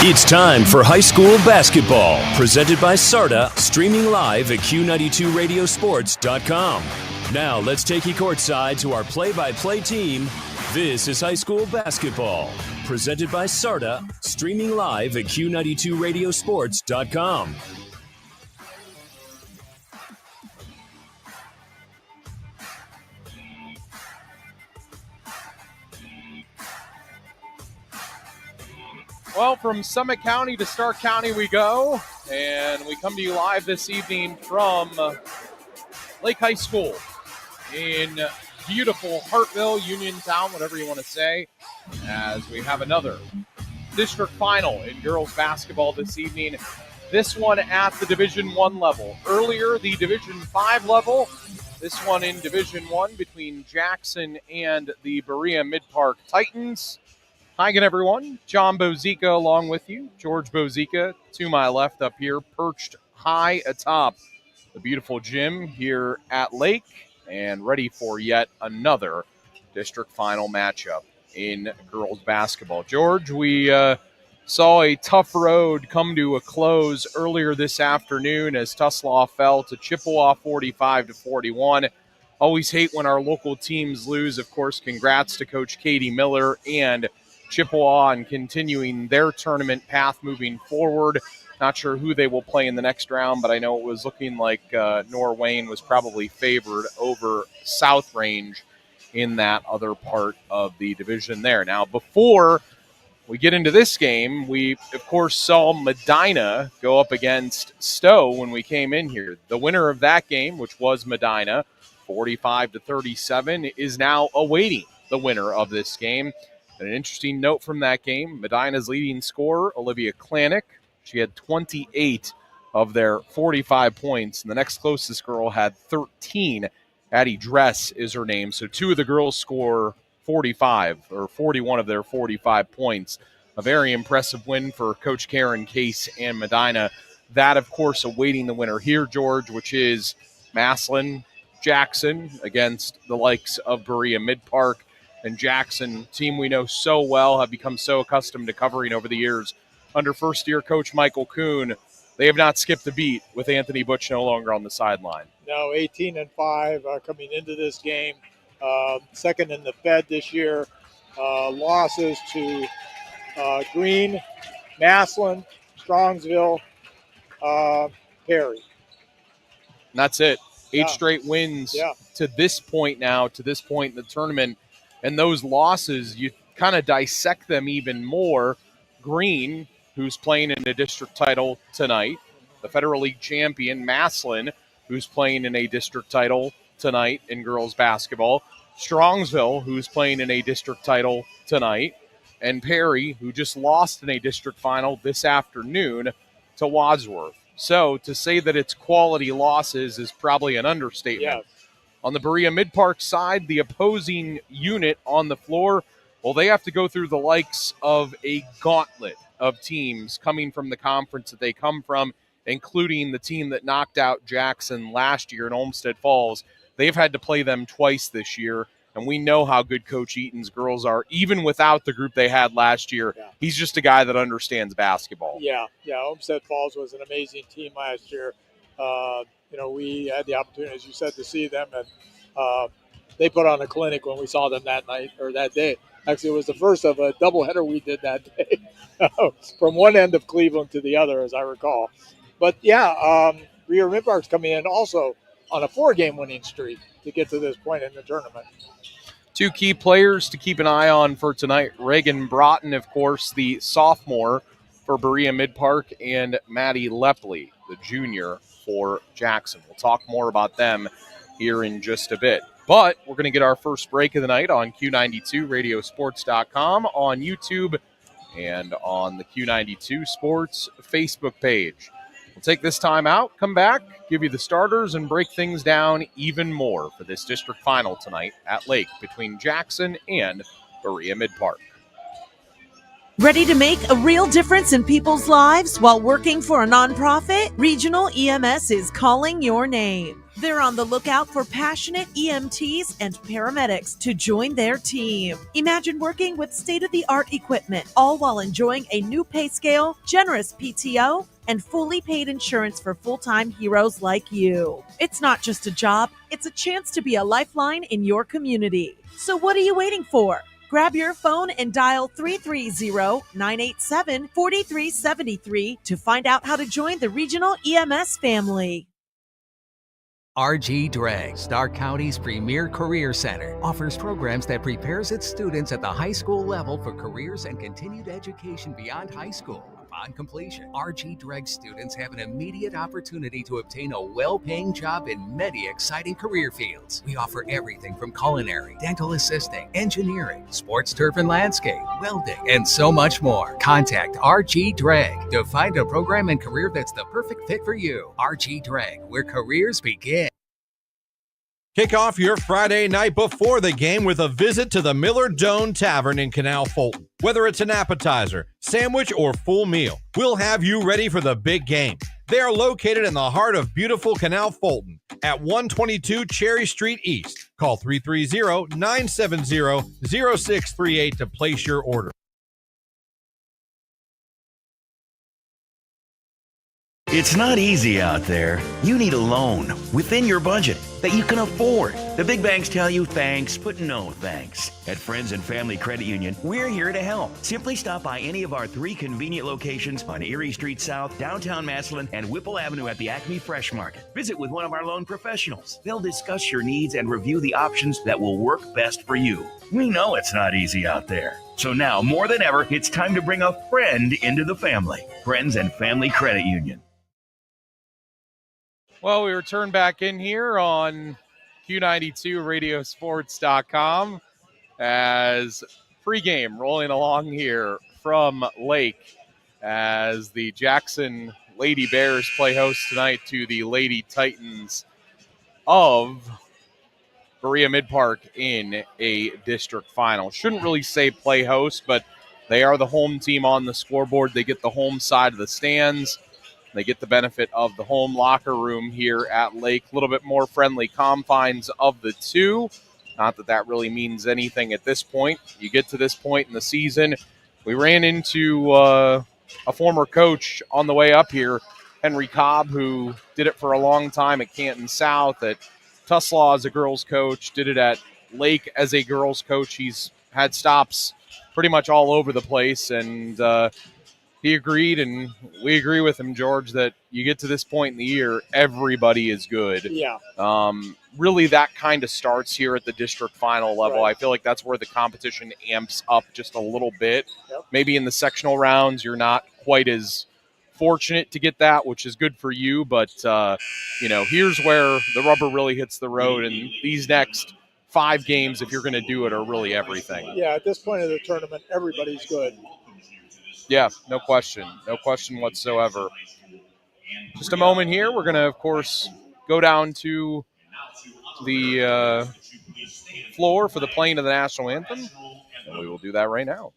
It's time for high school basketball, presented by SARTA, streaming live at Q92radiosports.com. Now let's take you courtside to our play-by-play team. This is high school basketball, presented by SARTA, streaming live at Q92radiosports.com. Well, from Summit County to Stark County we go, and we come to you live this evening from Lake High School in beautiful Hartville, Uniontown, whatever you want to say, as we have another district final in girls basketball this evening. This one at the Division I level. Earlier, the Division V level. This one in Division I between Jackson and the Berea Midpark Titans. Hi again, everyone. John Bozica along with you. George Bozica to my left up here, perched high atop the beautiful gym here at Lake and ready for yet another district final matchup in girls basketball. George, we saw a tough road come to a close earlier this afternoon as Tuslaw fell to Chippewa 45-41. Always hate when our local teams lose. Of course, congrats to Coach Katie Miller and Chippewa and continuing their tournament path moving forward. Not sure who they will play in the next round, but I know it was looking like Norwayne was probably favored over South Range in that other part of the division there. Now, before we get into this game, we, of course, saw Medina go up against Stowe when we came in here. The winner of that game, which was Medina, 45-37, is now awaiting the winner of this game. And an interesting note from that game, Medina's leading scorer, Olivia Klanick, she had 28 of their 45 points, and the next closest girl had 13. Addie Dress is her name. So two of the girls score 45 or 41 of their 45 points. A very impressive win for Coach Karen Case and Medina. That, of course, awaiting the winner here, George, which is Maslin Jackson against the likes of Berea Midpark. And Jackson, team we know so well, have become so accustomed to covering over the years. Under first-year coach Michael Kuhn, they have not skipped a beat with Anthony Butch no longer on the sideline. No, 18-5 coming into this game. Second in the Fed this year. Losses to Greene, Maslin, Strongsville, Perry. And that's it. Eight straight wins to this point now, to this point in the tournament. And those losses, you kind of dissect them even more. Greene, who's playing in a district title tonight, the Federal League champion, Maslin, who's playing in a district title tonight in girls basketball, Strongsville, who's playing in a district title tonight, and Perry, who just lost in a district final this afternoon to Wadsworth. So to say that it's quality losses is probably an understatement. Yes. On the Berea Midpark side, the opposing unit on the floor, well, they have to go through the likes of a gauntlet of teams coming from the conference that they come from, including the team that knocked out Jackson last year in Olmsted Falls. They've had to play them twice this year, and we know how good Coach Eaton's girls are, even without the group they had last year. Yeah. He's just a guy that understands basketball. Yeah, Olmsted Falls was an amazing team last year. We had the opportunity, as you said, to see them, and they put on a clinic when we saw them that night or that day. Actually, it was the first of a doubleheader we did that day, from one end of Cleveland to the other, as I recall. But Berea Midpark's coming in also on a 4-game winning streak to get to this point in the tournament. Two key players to keep an eye on for tonight. Reagan Broughton, of course, the sophomore for Berea Midpark, and Maddie Lepley, the junior for Jackson. We'll talk more about them here in just a bit. But we're going to get our first break of the night on Q92radiosports.com, on YouTube, and on the Q92 Sports Facebook page. We'll take this time out, come back, give you the starters, and break things down even more for this district final tonight at Lake between Jackson and Berea Midpark. Ready to make a real difference in people's lives while working for a nonprofit? Regional EMS is calling your name. They're on the lookout for passionate EMTs and paramedics to join their team. Imagine working with state-of-the-art equipment, all while enjoying a new pay scale, generous PTO, and fully paid insurance for full-time heroes like you. It's not just a job, it's a chance to be a lifeline in your community. So what are you waiting for? Grab your phone and dial 330-987-4373 to find out how to join the regional EMS family. RG Drag, Stark County's premier career center, offers programs that prepares its students at the high school level for careers and continued education beyond high school. Upon completion, RG Drag students have an immediate opportunity to obtain a well-paying job in many exciting career fields. We offer everything from culinary, dental assisting, engineering, sports turf and landscape, welding, and so much more. Contact RG Drag to find a program and career that's the perfect fit for you. RG Drag, where careers begin. Kick off your Friday night before the game with a visit to the Miller Doan Tavern in Canal Fulton. Whether it's an appetizer, sandwich, or full meal, we'll have you ready for the big game. They are located in the heart of beautiful Canal Fulton at 122 Cherry Street East. Call 330-970-0638 to place your order. It's not easy out there. You need a loan within your budget that you can afford. The big banks tell you thanks, but no thanks. At Friends and Family Credit Union, we're here to help. Simply stop by any of our 3 convenient locations on Erie Street South, downtown Massillon, and Whipple Avenue at the Acme Fresh Market. Visit with one of our loan professionals. They'll discuss your needs and review the options that will work best for you. We know it's not easy out there. So now, more than ever, it's time to bring a friend into the family. Friends and Family Credit Union. Well, we return back in here on Q92radiosports.com as pregame rolling along here from Lake as the Jackson Lady Bears play host tonight to the Lady Titans of Berea Midpark in a district final. Shouldn't really say play host, but they are the home team on the scoreboard. They get the home side of the stands. They get the benefit of the home locker room here at Lake. A little bit more friendly confines of the two. Not that that really means anything at this point. You get to this point in the season. We ran into a former coach on the way up here, Henry Cobb, who did it for a long time at Canton South, at Tuslaw as a girls coach, did it at Lake as a girls coach. He's had stops pretty much all over the place, and he agreed, and we agree with him, George, that you get to this point in the year, everybody is good. Yeah. Really, that kind of starts here at the district final level. Right. I feel like that's where the competition amps up just a little bit. Yep. Maybe in the sectional rounds, you're not quite as fortunate to get that, which is good for you. But, here's where the rubber really hits the road. And these next 5 games, if you're going to do it, are really everything. Yeah, at this point of the tournament, everybody's good. Yeah, no question. No question whatsoever. Just a moment here. We're going to, of course, go down to the floor for the playing of the national anthem, and we will do that right now.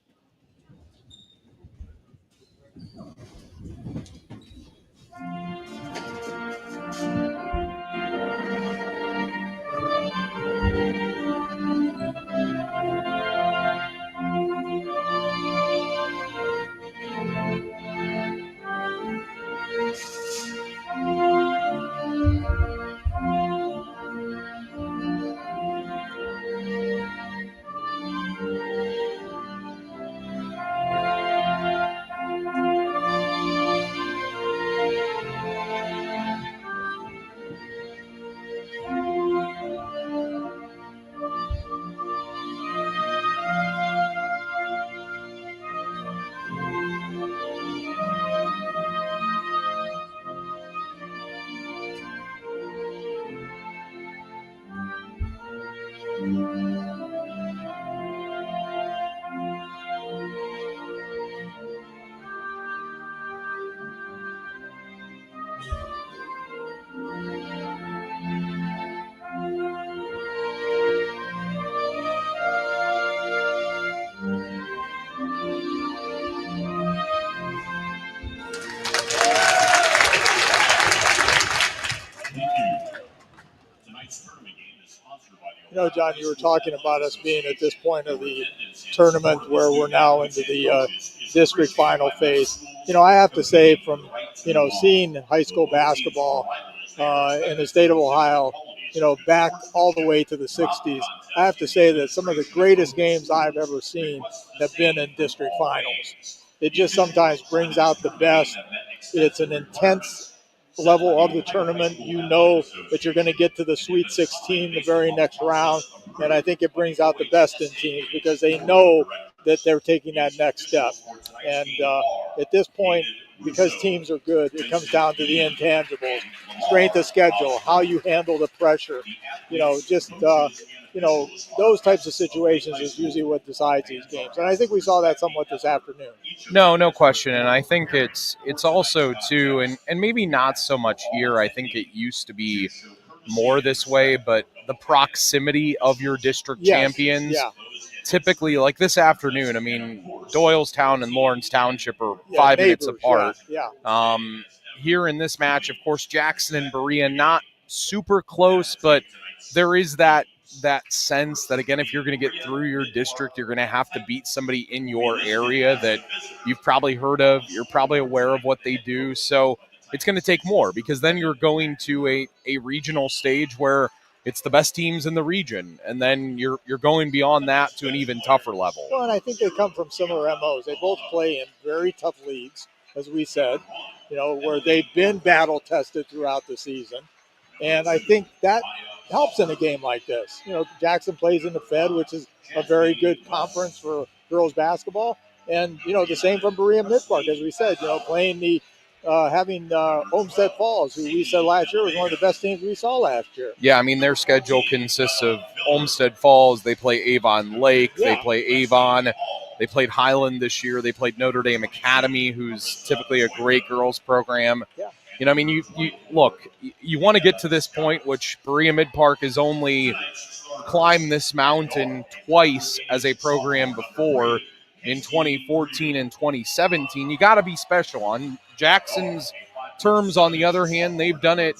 John, you were talking about us being at this point of the tournament where we're now into the district final phase. I have to say from, seeing high school basketball in the state of Ohio, back all the way to the 60s, I have to say that some of the greatest games I've ever seen have been in district finals. It just sometimes brings out the best. It's an intense level of the tournament. You know that you're going to get to the Sweet 16 the very next round, and I think it brings out the best in teams because they know that they're taking that next step. And at this point, because teams are good, it comes down to the intangibles, strength of schedule, how you handle the pressure, those types of situations is usually what decides these games. And I think we saw that somewhat this afternoon. No question. And I think it's also too, and maybe not so much here. I think it used to be more this way, but the proximity of your district champions. Yeah. Typically, like this afternoon, I mean, Doylestown and Lawrence Township are 5 minutes apart. Yeah. Here in this match, of course, Jackson and Berea not super close, but there is that sense that, again, if you're going to get through your district, you're going to have to beat somebody in your area that you've probably heard of. You're probably aware of what they do. So it's going to take more because then you're going to a regional stage where it's the best teams in the region, and then you're going beyond that to an even tougher level. Well, and I think they come from similar MOs. They both play in very tough leagues, as we said, where they've been battle-tested throughout the season. And I think that helps in a game like this. Jackson plays in the Fed, which is a very good conference for girls basketball. And, the same from Berea Midpark, as we said, playing having Olmsted Falls, who we said last year was one of the best teams we saw last year. Yeah, I mean, their schedule consists of Olmsted Falls. They play Avon Lake. Yeah. They play Avon. They played Highland this year. They played Notre Dame Academy, who's typically a great girls program. Yeah. You look, you want to get to this point, which Berea Midpark has only climbed this mountain twice as a program before, in 2014 and 2017. You got to be special. On Jackson's terms, on the other hand, they've done it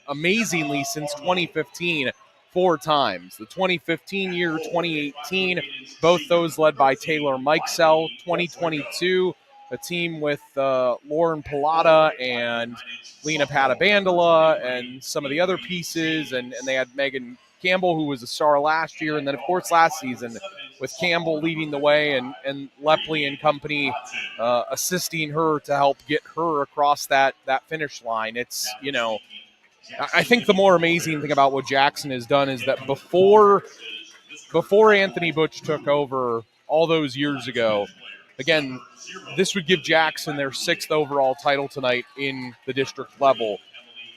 amazingly since 2015 4 times. The 2015 year, 2018, both those led by Taylor Mikesell. 2022, a team with Lauren Pilata and Lena Patabandala and some of the other pieces, and they had Megan Campbell, who was a star last year, and then, of course, last season with Campbell leading the way and Lepley and company assisting her to help get her across that finish line. It's, I think the more amazing thing about what Jackson has done is that before Anthony Butch took over all those years ago, again, this would give Jackson their 6th overall title tonight in the district level.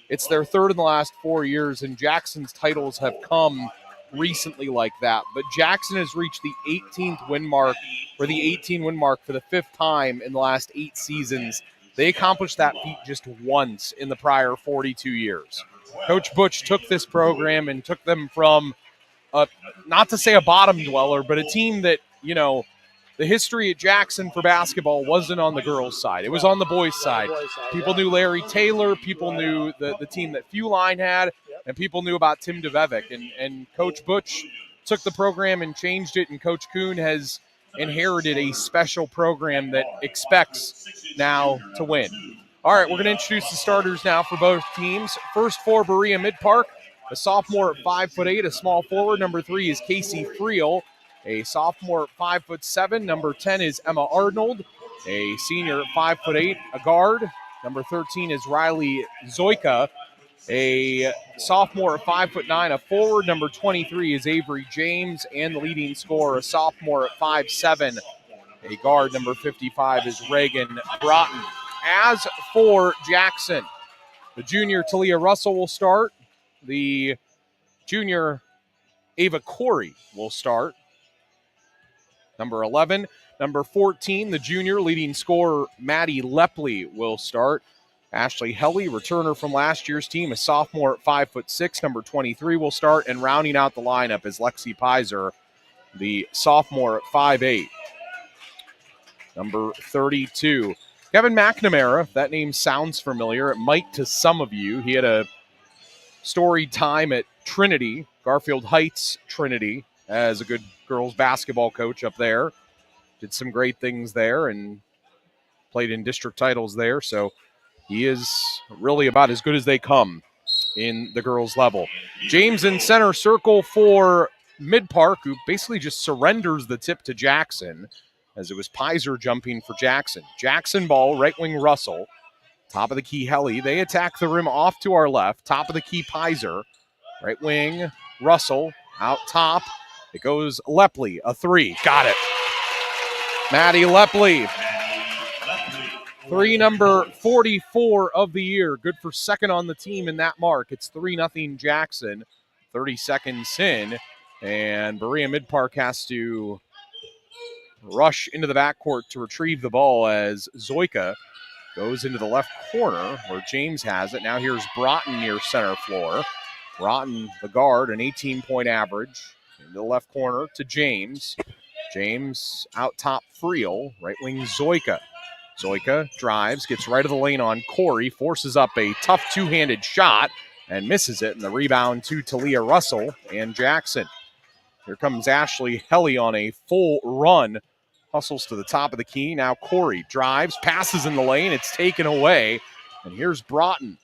It's their 3rd in the last 4 years, and Jackson's titles have come recently like that. But Jackson has reached the 18th win mark, or the 18 win mark for the 5th time in the last 8 seasons. They accomplished that feat just once in the prior 42 years. Coach Butch took this program and took them from, not to say a bottom dweller, but a team that, the history at Jackson for basketball wasn't on the girls' side. It was on the boys' side. People knew Larry Taylor. People knew the team that Fewline had, and people knew about Tim DeVevick. And Coach Butch took the program and changed it, and Coach Kuhn has inherited a special program that expects now to win. All right, we're going to introduce the starters now for both teams. First for Berea Midpark, a sophomore at 5'8", a small forward. Number 3 is Casey Friel, a sophomore at 5'7". Number 10 is Emma Arnold, a senior at 5'8", a guard. Number 13 is Riley Zoika, a sophomore at 5'9", a forward. Number 23 is Avery James, and the leading scorer, a sophomore at 5'7", a guard. Number 55 is Reagan Broughton. As for Jackson, the junior Talia Russell will start. The junior Ava Corey will start. Number 11. Number 14, the junior leading scorer Maddie Lepley will start. Ashley Helly, returner from last year's team, a sophomore at 5'6". Number 23 will start, and rounding out the lineup is Lexi Pizer, the sophomore at 5'8". Number 32, Kevin McNamara. If that name sounds familiar, it might to some of you. He had a storied time at Trinity Garfield Heights Trinity as a good girls basketball coach up there. Did some great things there and played in district titles there. So he is really about as good as they come in the girls level. James in center circle for Midpark, who basically just surrenders the tip to Jackson, as it was Pizer jumping for Jackson. Jackson ball, right wing Russell. Top of the key Helly. They attack the rim off to our left. Top of the key Pizer. Right wing Russell. Out top. It goes Lepley. A three. Got it. Maddie Lepley. Three, number 44 of the year. Good for second on the team in that mark. It's 3-0 Jackson. 30 seconds in. And Berea Midpark has to rush into the backcourt to retrieve the ball as Zoika goes into the left corner where James has it. Now here's Broughton near center floor. Broughton, the guard, an 18-point average. Into the left corner to James. James out top Friel. Right wing Zoika. Zoika drives, gets right of the lane on Corey, forces up a tough two-handed shot and misses it. And the rebound to Talia Russell and Jackson. Here comes Ashley Helly on a full run. Hustles to the top of the key. Now Corey drives, passes in the lane. It's taken away. And here's Broughton.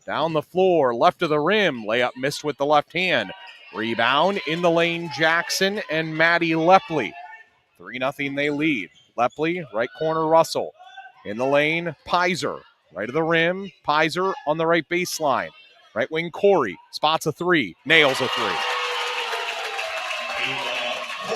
Down the floor, left of the rim. Layup missed with the left hand. Rebound in the lane, Jackson and Maddie Lepley. 3-0 they lead. Lepley, right corner, Russell. In the lane, Pizer. Right of the rim, Pizer on the right baseline. Right wing, Corey. Spots a three. Nails a three.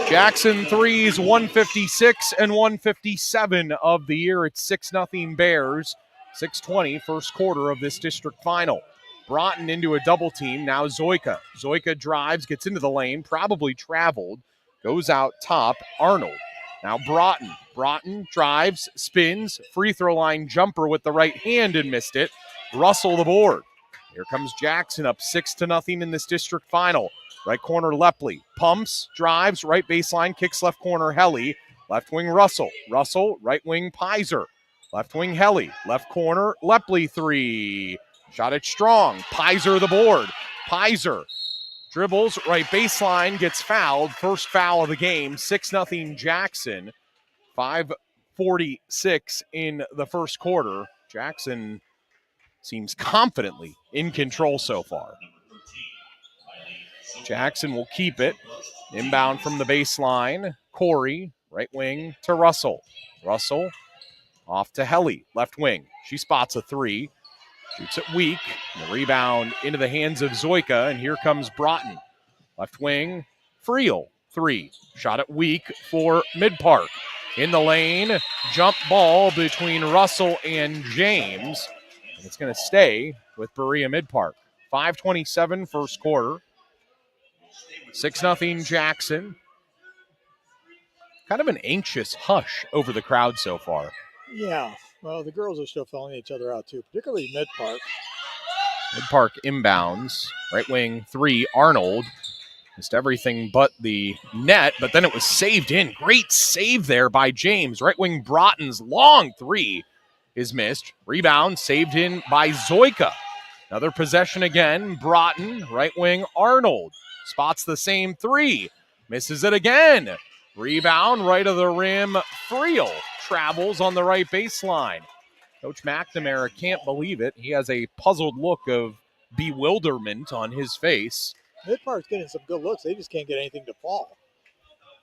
Jackson threes, 156 and 157 of the year. It's 6-0 Bears. 6:20, first quarter of this district final. Broughton into a double team. Now Zoika. Zoika drives, gets into the lane, probably traveled. Goes out top, Arnold. Now Broughton. Broughton drives, spins, free throw line jumper with the right hand and missed it. Russell the board. Here comes Jackson up 6-0 in this district final. Right corner Lepley. Pumps, drives, right baseline, kicks left corner Helly. Left wing Russell. Russell, right wing Pizer. Left wing Helly. Left corner Lepley three. Shot it strong. Pizer the board. Pizer dribbles, right baseline, gets fouled. First foul of the game. 6-0 Jackson. 5:46 in the first quarter. Jackson seems confidently in control so far. Jackson will keep it. Inbound from the baseline. Corey, right wing to Russell. Russell off to Helly, left wing. She spots a three. Shoots it weak. The rebound into the hands of Zoika, and here comes Broughton. Left wing, Friel, three. Shot it weak for Midpark. In the lane, jump ball between Russell and James. And it's going to stay with Berea Midpark. 5:27 first quarter. 6-0 Jackson. Kind of an anxious hush over the crowd so far. Yeah, well, the girls are still filling each other out too, particularly Midpark. Midpark inbounds. Right wing three, Arnold. Missed everything but the net, but then it was saved in. Great save there by James. Right wing Broughton's long three is missed. Rebound saved in by Zoika. Another possession again. Broughton, right wing Arnold. Spots the same three. Misses it again. Rebound, right of the rim, Friel. Travels on the right baseline. Coach McNamara can't believe it. He has a puzzled look of bewilderment on his face. Midpark's getting some good looks. They just can't get anything to fall.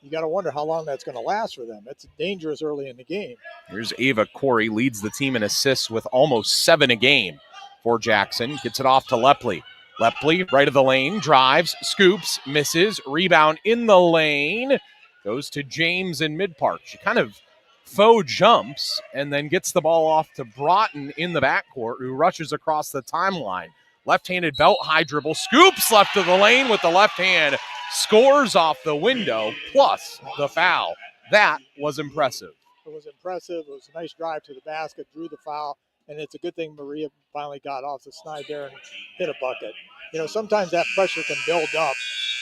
You got to wonder how long that's going to last for them. It's dangerous early in the game. Here's Ava Corey, leads the team in assists with almost 7 a game for Jackson. Gets it off to Lepley. Lepley, right of the lane, drives, scoops, misses, rebound in the lane. Goes to James in Midpark. She kind of faux jumps and then gets the ball off to Broughton in the backcourt, who rushes across the timeline. Left-handed belt high dribble, scoops left of the lane with the left hand, scores off the window, plus the foul. That was impressive. It was impressive. It was a nice drive to the basket, drew the foul, and it's a good thing Maria finally got off the snide there and hit a bucket. You know, sometimes that pressure can build up,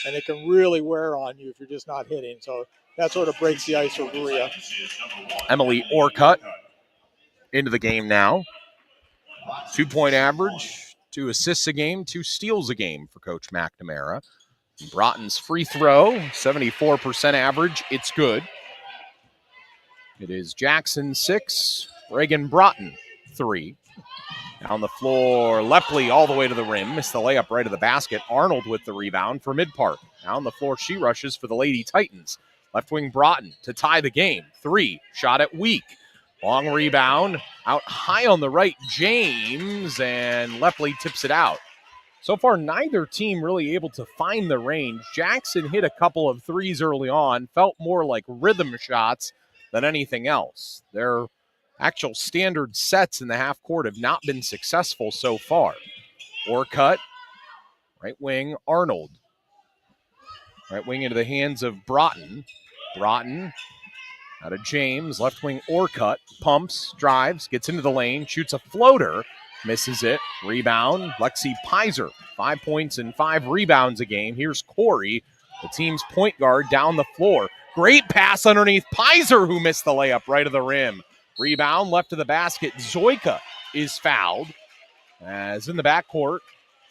and it can really wear on you if you're just not hitting. So that sort of breaks the ice for Maria. Emily Orcutt into the game now. 2-point average, 2 assists a game, 2 steals a game for Coach McNamara. Broughton's free throw, 74% average. It's good. It is Jackson 6, Reagan Broughton 3. Down the floor, Lepley all the way to the rim. Missed the layup right of the basket. Arnold with the rebound for Midpark. Down the floor, she rushes for the Lady Titans. Left wing Broughton to tie the game. 3, shot at weak. Long rebound, out high on the right, James, and Lepley tips it out. So far, neither team really able to find the range. Jackson hit a couple of threes early on, felt more like rhythm shots than anything else. Their actual standard sets in the half court have not been successful so far. Orcutt, right wing, Arnold. Right wing into the hands of Broughton. Broughton out of James, left wing Orcutt, pumps, drives, gets into the lane, shoots a floater, misses it. Rebound, Lexi Pizer, 5 points and 5 rebounds a game. Here's Corey, the team's point guard, down the floor. Great pass underneath Pizer, who missed the layup right of the rim. Rebound, left of the basket. Zoika is fouled. As in the backcourt,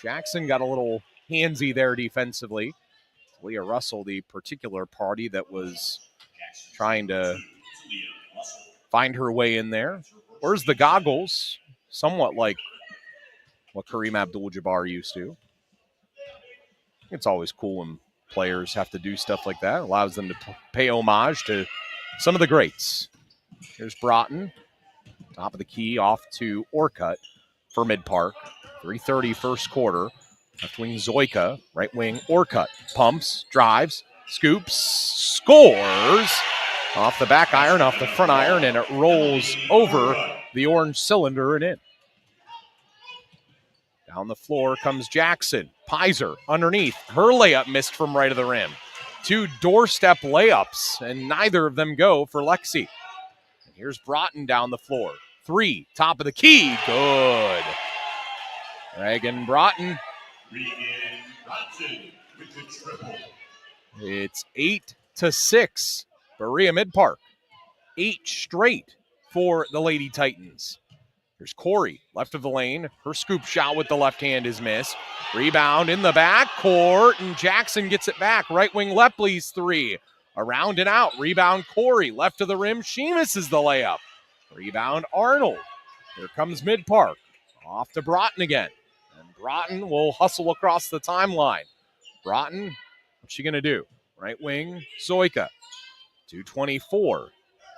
Jackson got a little handsy there defensively. Leah Russell, the particular party that was trying to find her way in there. Where's the goggles? Somewhat like what Kareem Abdul-Jabbar used to. It's always cool when players have to do stuff like that. It allows them to pay homage to some of the greats. Here's Broughton. Top of the key off to Orcutt for Midpark. 3:30 first quarter. Left wing Zoika. Right wing Orcutt. Pumps, drives, scoops, scores. Off the back iron, off the front iron, and it rolls over the orange cylinder and in. Down the floor comes Jackson. Pizer underneath. Her layup missed from right of the rim. 2 doorstep layups, and neither of them go for Lexi. And here's Broughton down the floor. 3, top of the key. Good. Reagan Broughton. It's 8-6. Berea Midpark. 8 straight for the Lady Titans. Here's Corey, left of the lane. Her scoop shot with the left hand is missed. Rebound in the backcourt, and Jackson gets it back. Right wing Lepley's 3. Around and out. Rebound Corey, left of the rim. She misses the layup. Rebound Arnold. Here comes Midpark. Off to Broughton again. And Broughton will hustle across the timeline. Broughton, what's she going to do? Right wing Zoika. 2:24.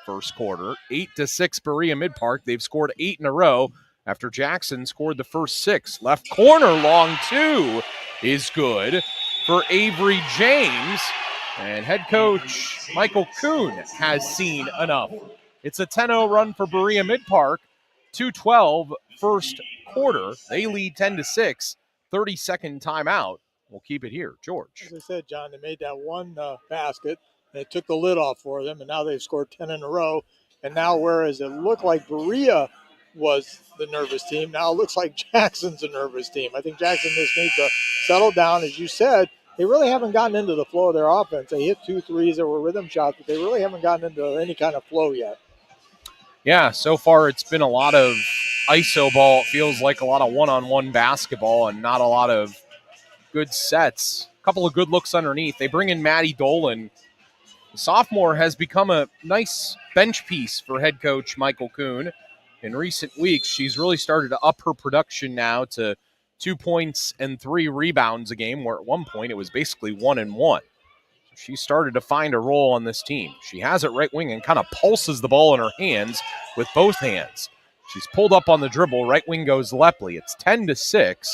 First quarter, 8-6 Berea Midpark. They've scored 8 in a row after Jackson scored the first 6. Left corner, long 2 is good for Avery James. And head coach Michael Kuhn has seen enough. It's a 10-0 run for Berea Midpark. 2:12 first quarter. They lead 10-6. 30-second timeout. We'll keep it here. George. As I said, John, they made that one basket. They took the lid off for them, and now they've scored 10 in a row. And now, whereas it looked like Berea was the nervous team, now it looks like Jackson's a nervous team. I think Jackson just needs to settle down. As you said, they really haven't gotten into the flow of their offense. They hit 2 threes that were rhythm shots, but they really haven't gotten into any kind of flow yet. Yeah, so far it's been a lot of iso ball. It feels like a lot of one-on-one basketball and not a lot of good sets. A couple of good looks underneath. They bring in Maddie Dolan. The sophomore has become a nice bench piece for head coach Michael Kuhn. In recent weeks, she's really started to up her production now to 2 points and 3 rebounds a game, where at one point it was basically 1 and 1. So she started to find a role on this team. She has it right wing and kind of pulses the ball in her hands with both hands. She's pulled up on the dribble. Right wing goes Lepley. It's 10-6.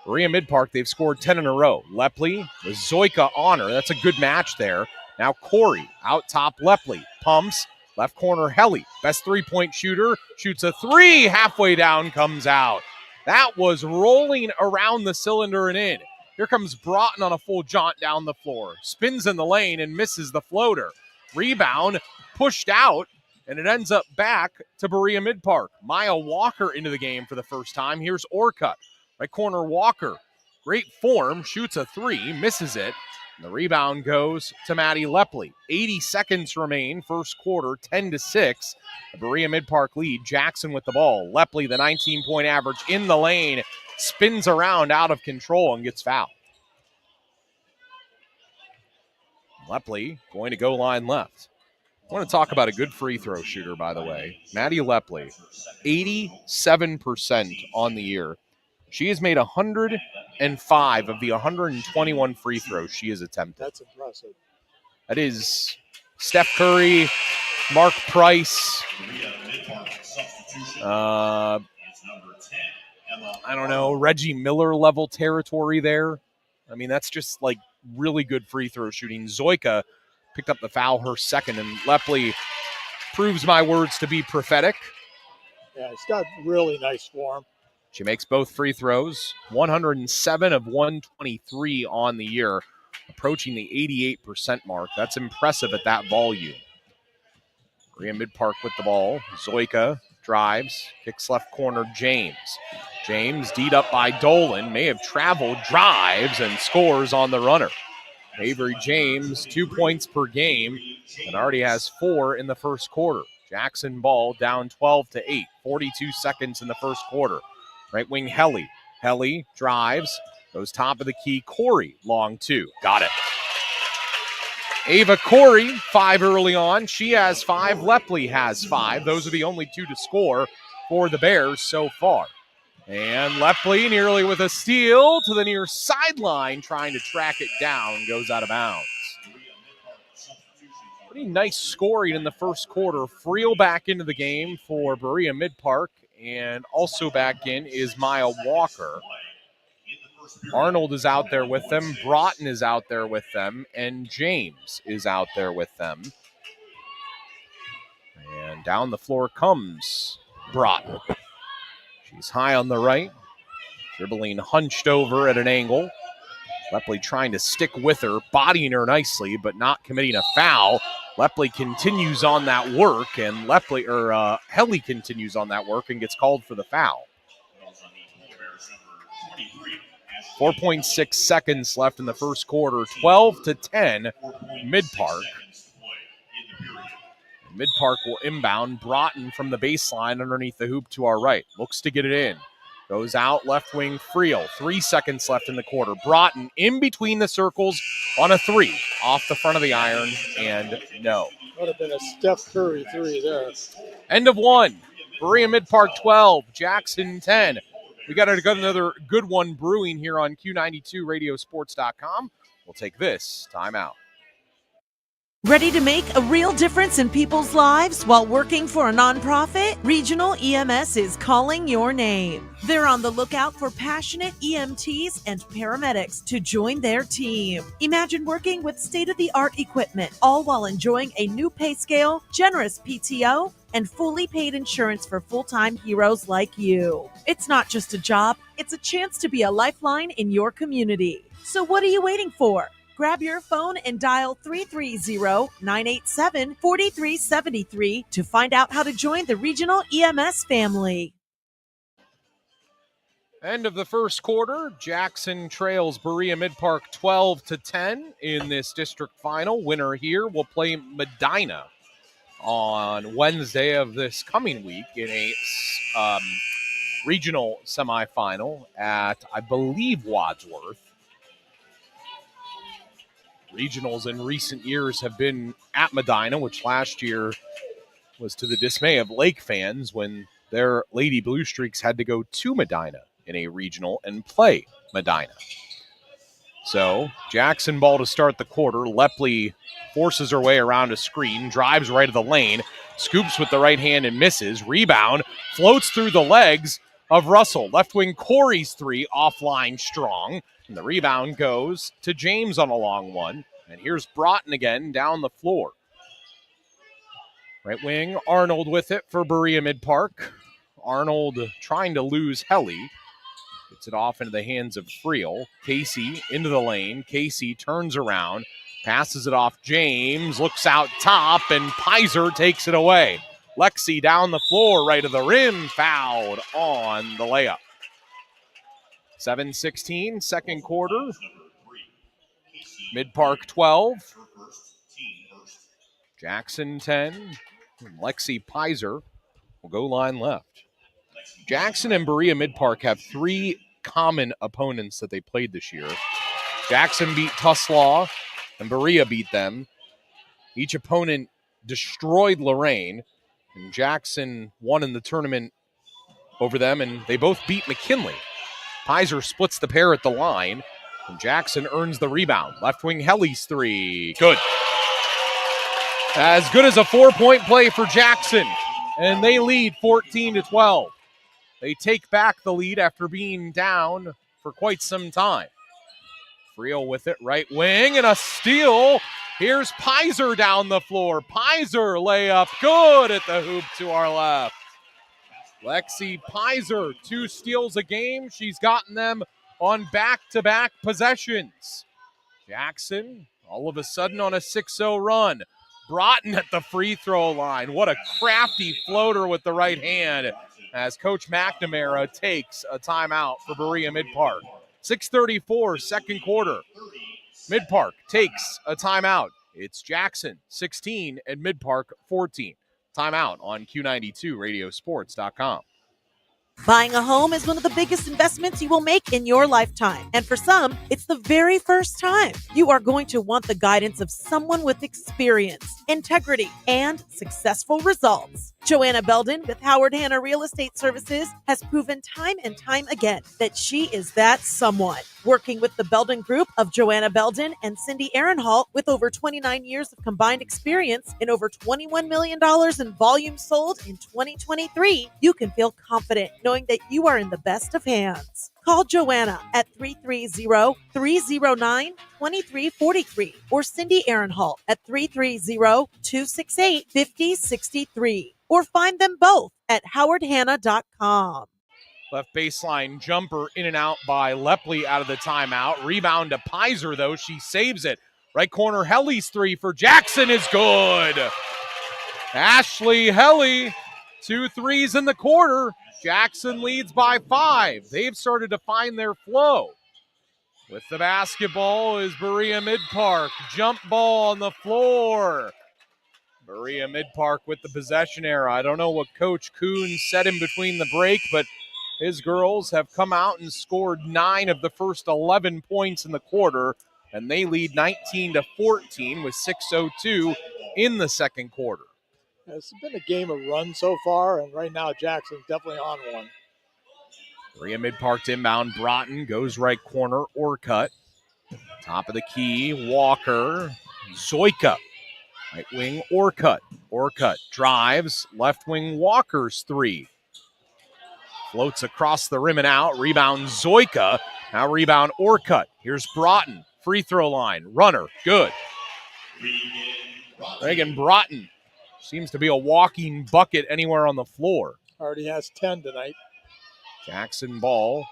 Berea Midpark, they've scored 10 in a row. Lepley with Zoika on her. That's a good match there. Now Corey, out top Lepley, pumps, left corner Helly, best three-point shooter, shoots a 3, halfway down, comes out. That was rolling around the cylinder and in. Here comes Broughton on a full jaunt down the floor, spins in the lane and misses the floater. Rebound, pushed out, and it ends up back to Berea Midpark. Maya Walker into the game for the first time. Here's Orcutt, right corner Walker, great form, shoots a 3, misses it. The rebound goes to Maddie Lepley. 80 seconds remain, first quarter, 10-6. The Berea Midpark lead. Jackson with the ball. Lepley, the 19-point average in the lane, spins around out of control and gets fouled. Lepley going to go line left. I want to talk about a good free throw shooter, by the way. Maddie Lepley, 87% on the year. She has made 105 of the 121 free throws she has attempted. That's impressive. That is Steph Curry, Mark Price, I don't know, Reggie Miller level territory there. I mean, that's just like really good free throw shooting. Zoika picked up the foul, her second, and Lepley proves my words to be prophetic. Yeah, it's got really nice form. She makes both free throws, 107 of 123 on the year, approaching the 88% mark. That's impressive at that volume. Maria Midpark with the ball. Zoika drives, kicks left corner, James. James, D'd up by Dolan, may have traveled, drives, and scores on the runner. Avery James, 2 points per game, and already has 4 in the first quarter. Jackson Ball down 12-8, 42 seconds in the first quarter. Right wing Helly. Helly drives, goes top of the key. Corey, long 2. Got it. Ava Corey, 5 early on. She has 5. Lepley has 5. Those are the only 2 to score for the Bears so far. And Lepley nearly with a steal to the near sideline, trying to track it down, goes out of bounds. Pretty nice scoring in the first quarter. Friel back into the game for Berea Midpark, and also back in is Maya Walker. Arnold is out there with them. Broughton is out there with them. And James is out there with them. And down the floor comes Broughton. She's high on the right. Dribbling hunched over at an angle. Lepley trying to stick with her, bodying her nicely, but not committing a foul. Lepley continues on that work, and Helly continues on that work and gets called for the foul. 4.6 seconds left in the first quarter. 12-10, Midpark. Midpark will inbound. Broughton from the baseline underneath the hoop to our right. Looks to get it in. Goes out, left wing, Friel. 3 seconds left in the quarter. Broughton in between the circles on a 3. Off the front of the iron, and no. Would have been a Steph Curry 3 there. End of 1. Berea Midpark 12, Jackson 10. We got another good one brewing here on Q92radiosports.com. We'll take this timeout. Ready to make a real difference in people's lives while working for a nonprofit? Regional EMS is calling your name. They're on the lookout for passionate EMTs and paramedics to join their team. Imagine working with state-of-the-art equipment, all while enjoying a new pay scale, generous PTO, and fully paid insurance for full-time heroes like you. It's not just a job, it's a chance to be a lifeline in your community. So what are you waiting for? Grab your phone and dial 330-987-4373 to find out how to join the Regional EMS family. End of the first quarter. Jackson trails Berea Midpark 12-10 in this district final. Winner here will play Medina on Wednesday of this coming week in a regional semifinal at, I believe, Wadsworth. Regionals in recent years have been at Medina, which last year was to the dismay of Lake fans when their Lady Blue Streaks had to go to Medina in a regional and play Medina. So Jackson Ball to start the quarter. Lepley forces her way around a screen, drives right of the lane, scoops with the right hand and misses. Rebound, floats through the legs of Russell. Left wing Corey's 3, offline strong. And the rebound goes to James on a long one. And here's Broughton again down the floor. Right wing, Arnold with it for Berea Midpark. Arnold trying to lose Helly. Gets it off into the hands of Friel. Casey into the lane. Casey turns around, passes it off James, looks out top, and Pizer takes it away. Lexi down the floor, right of the rim, fouled on the layup. 7-16, second quarter. Midpark 12. Jackson 10. Lexi Pizer will go line left. Jackson and Berea Midpark have 3 common opponents that they played this year. Jackson beat Tuslaw and Berea beat them. Each opponent destroyed Lorraine, and Jackson won in the tournament over them, and they both beat McKinley. Pizer splits the pair at the line, and Jackson earns the rebound. Left wing Helly's three. Good. As good as a 4-point play for Jackson, and they lead 14-12. They take back the lead after being down for quite some time. Friel with it, right wing, and a steal. Here's Pizer down the floor. Pizer layup, good at the hoop to our left. Lexi Pizer, 2 steals a game. She's gotten them on back-to-back possessions. Jackson, all of a sudden on a 6-0 run. Broughton at the free throw line. What a crafty floater with the right hand as Coach McNamara takes a timeout for Berea Midpark. 6:34, second quarter. Midpark takes a timeout. It's Jackson, 16, and Midpark, 14. Timeout on Q92 Radiosports.com. Buying a home is one of the biggest investments you will make in your lifetime. And for some, it's the very first time. You are going to want the guidance of someone with experience, integrity, and successful results. Joanna Belden with Howard Hanna Real Estate Services has proven time and time again that she is that someone. Working with the Belden Group of Joanna Belden and Cindy Ehrenhalt with over 29 years of combined experience and over $21 million in volume sold in 2023, you can feel confident knowing that you are in the best of hands. Call Joanna at 330-309-2343 or Cindy Ehrenhalt at 330-268-5063 or find them both at howardhanna.com. Left baseline jumper in and out by Lepley out of the timeout. Rebound to Pizer, though. She saves it. Right corner, Helly's three for Jackson is good. Ashley Helly, 2 threes in the quarter. Jackson leads by 5. They've started to find their flow. With the basketball is Berea Midpark. Jump ball on the floor. Berea Midpark with the possession era. I don't know what Coach Kuhn said in between the break, but his girls have come out and scored 9 of the first 11 points in the quarter, and they lead 19-14 with 6:02 in the second quarter. It's been a game of run so far, and right now Jackson's definitely on one. Berea Midpark to inbound. Broughton goes right corner. Orcutt. Top of the key. Walker. Zoika. Right wing. Orcutt. Orcutt drives. Left wing. Walker's three. Floats across the rim and out. Rebound Zoika. Now rebound Orcutt. Here's Broughton. Free throw line. Runner. Good. Reagan Broughton seems to be a walking bucket anywhere on the floor. Already has 10 tonight. Jackson ball.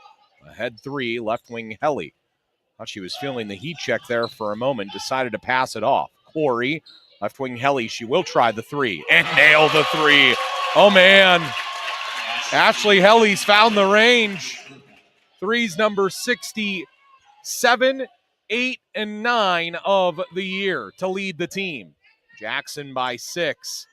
Ahead 3. Left wing Helly. Thought she was feeling the heat check there for a moment. Decided to pass it off. Corey. Left wing Helly. She will try the 3. And nail the 3. Oh, man. Ashley Helly's found the range. Threes number 67, 8, and 9 of the year to lead the team. Jackson by 6.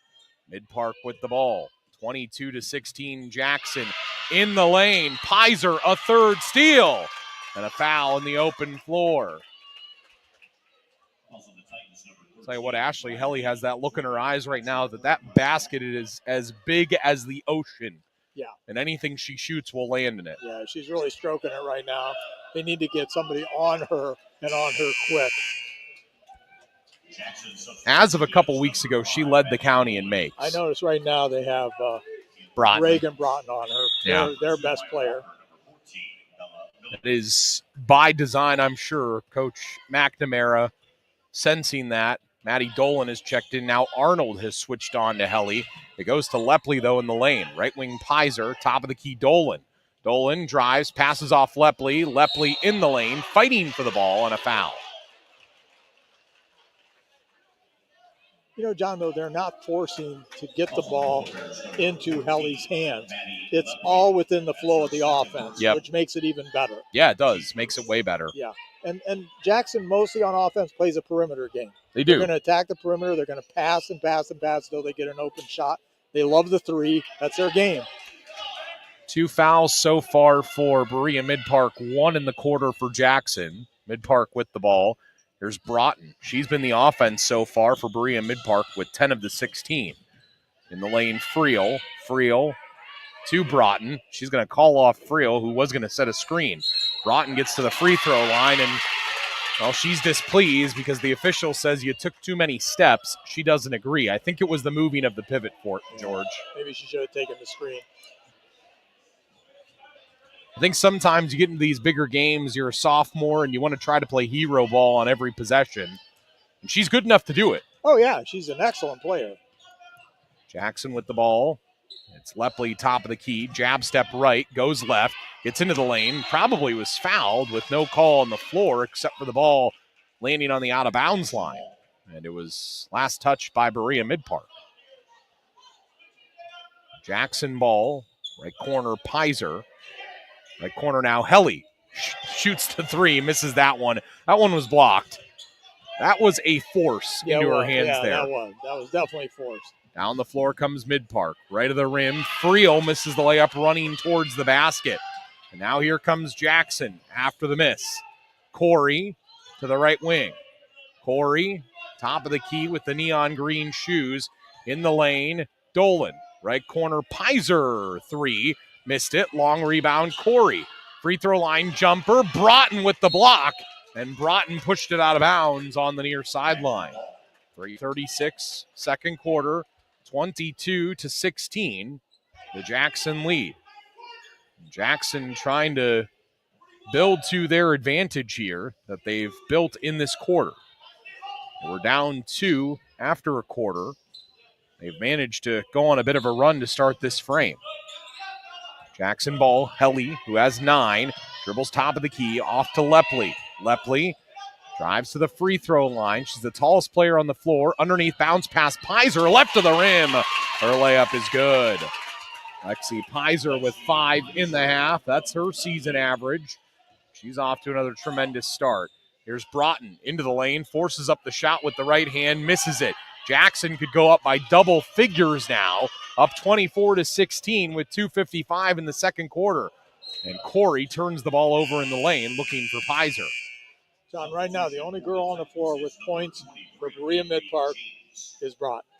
Midpark with the ball. 22-16 Jackson in the lane. Pizer a third steal. And a foul in the open floor. I'll tell you what, Ashley Helly has that look in her eyes right now that basket is as big as the ocean. Yeah. And anything she shoots will land in it. Yeah, she's really stroking it right now. They need to get somebody on her and on her quick. As of a couple weeks ago, she led the county in makes. I noticed right now they have Reagan Broughton on her. Yeah. Their best player. It is by design, I'm sure. Coach McNamara sensing that. Maddie Dolan has checked in. Now Arnold has switched on to Helly. It goes to Lepley, though, in the lane. Right wing Pizer, top of the key Dolan. Dolan drives, passes off Lepley. Lepley in the lane, fighting for the ball, and a foul. You know, John, though, they're not forcing to get the ball into Helly's hands. It's all within the flow of the offense, which makes it even better. Yeah, it does. Makes it way better. Yeah. And Jackson mostly on offense plays a perimeter game. They do. They're going to attack the perimeter. They're going to pass and pass and pass until they get an open shot. They love the 3. That's their game. 2 fouls so far for Berea Midpark. 1 in the quarter for Jackson. Midpark with the ball. Here's Broughton. She's been the offense so far for Berea Midpark with 10 of the 16. In the lane, Friel. Friel to Broughton. She's going to call off Friel, who was going to set a screen. Broughton gets to the free throw line, and, well, she's displeased because the official says you took too many steps. She doesn't agree. I think it was the moving of the pivot for George. Maybe she should have taken the screen. I think sometimes you get into these bigger games, you're a sophomore, and you want to try to play hero ball on every possession. And she's good enough to do it. Oh, yeah, she's an excellent player. Jackson with the ball. It's Lepley, top of the key. Jab step right, goes left, gets into the lane. Probably was fouled with no call on the floor except for the ball landing on the out-of-bounds line. And it was last touch by Berea Midpark. Jackson ball, right corner, Pizer. Right corner now, Helly shoots the three, misses that one. That one was blocked. That was a force into her hands there. That was definitely forced. Down the floor comes Midpark, right of the rim. Friel misses the layup running towards the basket. And now here comes Jackson after the miss. Corey to the right wing. Corey, top of the key with the neon green shoes. In the lane, Dolan. Right corner, Pizer, three. Missed it. Long rebound, Corey. Free throw line jumper. Broughton with the block. And Broughton pushed it out of bounds on the near sideline. 3:36, second quarter, 22-16. The Jackson lead. Jackson trying to build to their advantage here that they've built in this quarter. We're down 2 after a quarter. They've managed to go on a bit of a run to start this frame. Jackson ball, Helly, who has 9, dribbles top of the key, off to Lepley. Lepley drives to the free throw line. She's the tallest player on the floor. Underneath, bounce pass, Pizer, left of the rim. Her layup is good. Lexi Pizer with 5 in the half. That's her season average. She's off to another tremendous start. Here's Broughton into the lane, forces up the shot with the right hand, misses it. Jackson could go up by double figures now, up 24-16 with 2:55 in the second quarter. And Corey turns the ball over in the lane looking for Pizer. John, right now, the only girl on the floor with points for Berea Midpark is Broughton.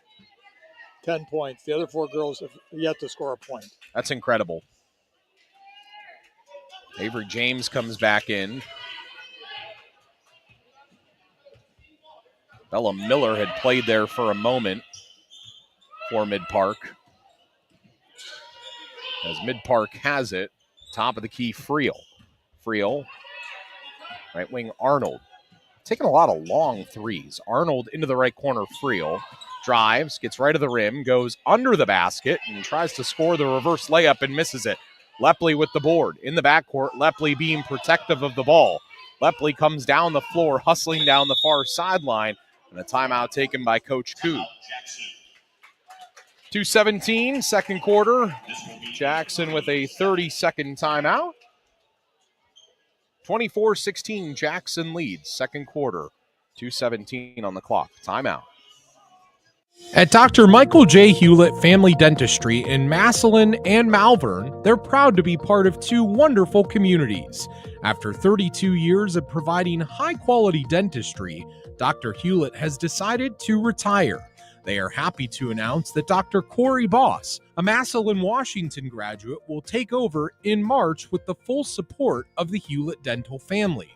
10 points. The other 4 girls have yet to score a point. That's incredible. Avery James comes back in. Bella Miller had played there for a moment for Midpark. As Midpark has it, top of the key, Friel. Friel, right wing, Arnold. Taking a lot of long threes. Arnold into the right corner, Friel. Drives, gets right of the rim, goes under the basket, and tries to score the reverse layup and misses it. Lepley with the board. In the backcourt, Lepley being protective of the ball. Lepley comes down the floor, hustling down the far sideline, and a timeout taken by Coach Koo. 2:17, second quarter. Jackson with a 30-second timeout. 24-16, Jackson leads, second quarter. 2:17 on the clock. Timeout. At Dr. Michael J. Hewlett Family Dentistry in Massillon and Malvern, they're proud to be part of 2 wonderful communities. After 32 years of providing high-quality dentistry, Dr. Hewlett has decided to retire. They are happy to announce that Dr. Corey Boss, a Massillon, Washington graduate, will take over in March with the full support of the Hewlett Dental family.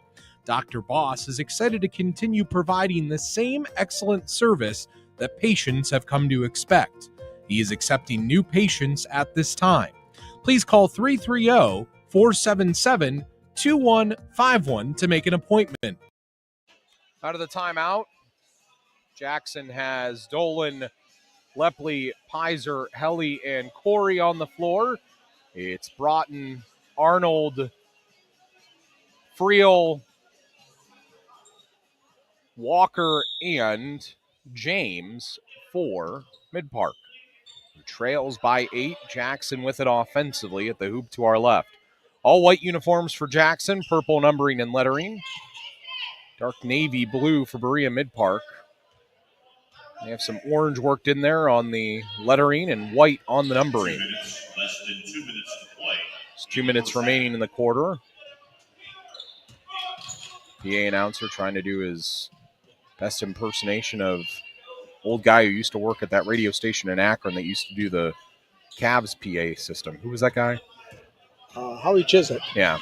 Dr. Boss is excited to continue providing the same excellent service that patients have come to expect. He is accepting new patients at this time. Please call 330-477-2151 to make an appointment. Out of the timeout, Jackson has Dolan, Lepley, Pizer, Helly, and Corey on the floor. It's Broughton, Arnold, Friel, Walker, and James for Midpark. Trails by 8. Jackson with it offensively at the hoop to our left. All white uniforms for Jackson, purple numbering and lettering. Dark navy blue for Berea Midpark. They have some orange worked in there on the lettering and white on the numbering. Less than 2 minutes to play. There's 2 minutes remaining in the quarter. PA announcer trying to do his best impersonation of old guy who used to work at that radio station in Akron that used to do the Cavs PA system. Who was that guy? Howie Chisholm. Yeah.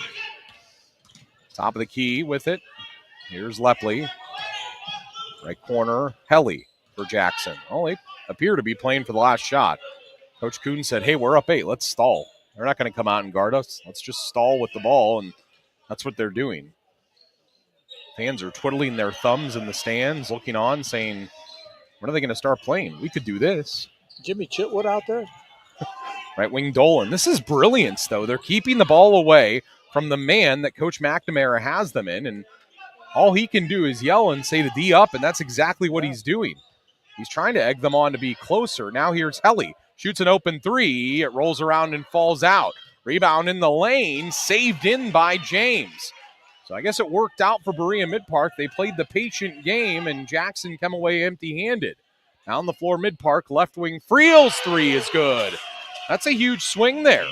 Top of the key with it. Here's Lepley. Right corner, Helly for Jackson. Oh, they appear to be playing for the last shot. Coach Kuhn said, hey, we're up 8. Let's stall. They're not going to come out and guard us. Let's just stall with the ball, and that's what they're doing. Fans are twiddling their thumbs in the stands, looking on, saying, when are they going to start playing? We could do this. Jimmy Chitwood out there? Right wing Dolan. This is brilliance, though. They're keeping the ball away from the man that Coach McNamara has them in, and all he can do is yell and say the D up, and that's exactly what he's doing. He's trying to egg them on to be closer. Now here's Helly. Shoots an open 3. It rolls around and falls out. Rebound in the lane, saved in by James. So I guess it worked out for Berea Midpark. They played the patient game, and Jackson came away empty-handed. Down the floor, Midpark, left wing. Friel's 3 is good. That's a huge swing there.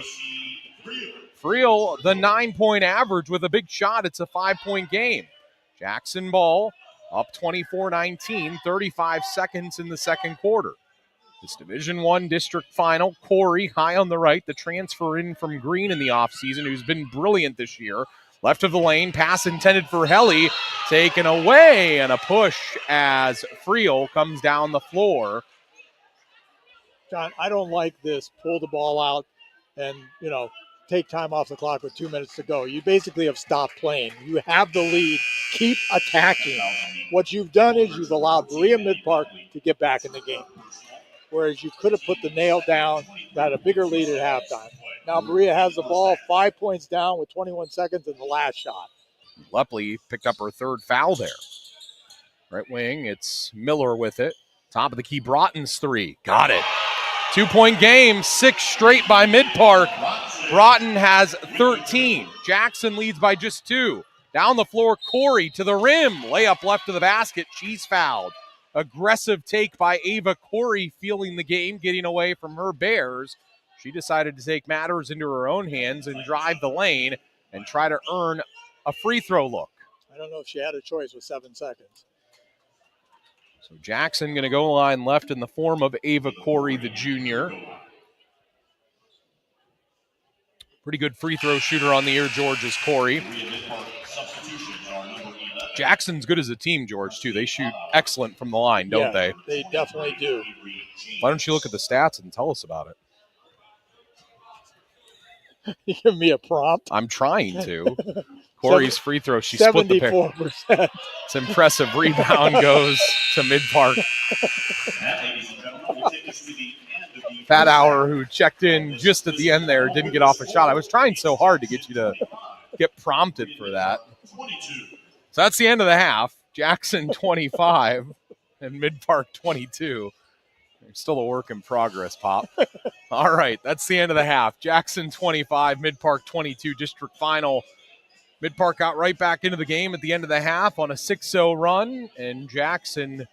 Friel, the 9-point average with a big shot. It's a 5-point game. Jackson ball up 24-19, 35 seconds in the second quarter. This Division I district final, Corey high on the right, the transfer in from Green in the offseason, who's been brilliant this year. Left of the lane, pass intended for Helly, taken away, and a push as Friel comes down the floor. John, I don't like this pull the ball out and, take time off the clock with 2 minutes to go. You basically have stopped playing. You have the lead. Keep attacking. What you've done is you've allowed Berea Midpark to get back in the game, whereas you could have put the nail down, got a bigger lead at halftime. Now Berea has the ball 5 points down with 21 seconds in the last shot. Lepley picked up her third foul there. Right wing, it's Miller with it. Top of the key, Broughton's 3. Got it. 2-point game, 6 straight by Midpark. Broughton has 13. Jackson leads by just 2. Down the floor, Corey to the rim. Layup left of the basket. She's fouled. Aggressive take by Ava Corey, feeling the game, getting away from her Bears. She decided to take matters into her own hands and drive the lane and try to earn a free throw look. I don't know if she had a choice with 7 seconds. So Jackson going to go line left in the form of Ava Corey, the junior. Pretty good free throw shooter on the year, George, is Corey. Jackson's good as a team, George, too. They shoot excellent from the line, don't they? They definitely do. Why don't you look at the stats and tell us about it? You give me a prompt? I'm trying to. Corey's free throw, she split the pair. 74%. It's impressive. Rebound goes to Midpark. Fat Hour, who checked in just at the end there, didn't get off a shot. I was trying so hard to get you to get prompted for that. So that's the end of the half. Jackson 25 and Midpark 22. Still a work in progress, Pop. All right, that's the end of the half. Jackson 25, Midpark 22, district final. Midpark got right back into the game at the end of the half on a 6-0 run, and Jackson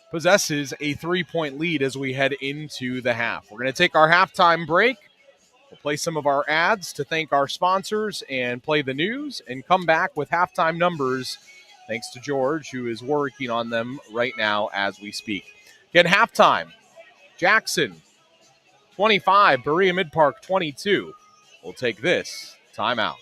possesses a 3-point lead as we head into the half. We're going to take our halftime break. We'll play some of our ads to thank our sponsors and play the news and come back with halftime numbers, thanks to George, who is working on them right now as we speak. Again, halftime, Jackson 25, Berea Midpark 22. We'll take this timeout.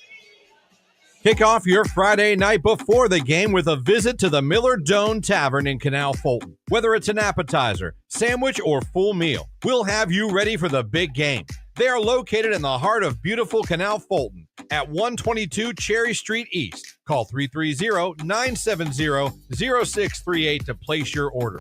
Kick off your Friday night before the game with a visit to the Miller Doan Tavern in Canal Fulton. Whether it's an appetizer, sandwich, or full meal, we'll have you ready for the big game. They are located in the heart of beautiful Canal Fulton at 122 Cherry Street East. Call 330-970-0638 to place your order.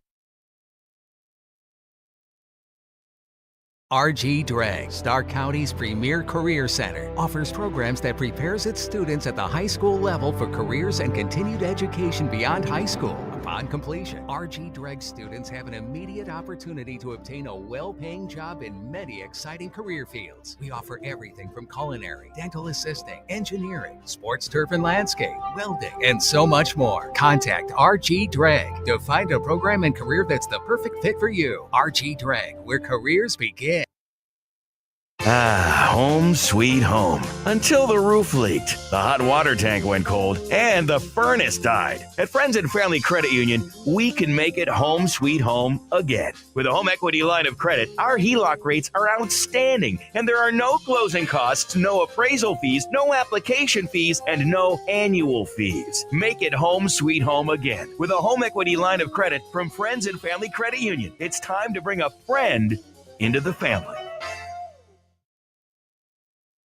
RG Drag, Stark County's premier career center, offers programs that prepares its students at the high school level for careers and continued education beyond high school. Upon completion, RG Drag students have an immediate opportunity to obtain a well-paying job in many exciting career fields. We offer everything from culinary, dental assisting, engineering, sports turf and landscape, welding, and so much more. Contact RG Drag to find a program and career that's the perfect fit for you. RG Drag, where careers begin. Home sweet home. Until the roof leaked, the hot water tank went cold, and the furnace died. At Friends and Family Credit Union, we can make it home sweet home again. With a home equity line of credit, our HELOC rates are outstanding, and there are no closing costs, no appraisal fees, no application fees, and no annual fees. Make it home sweet home again. With a home equity line of credit from Friends and Family Credit Union, it's time to bring a friend into the family.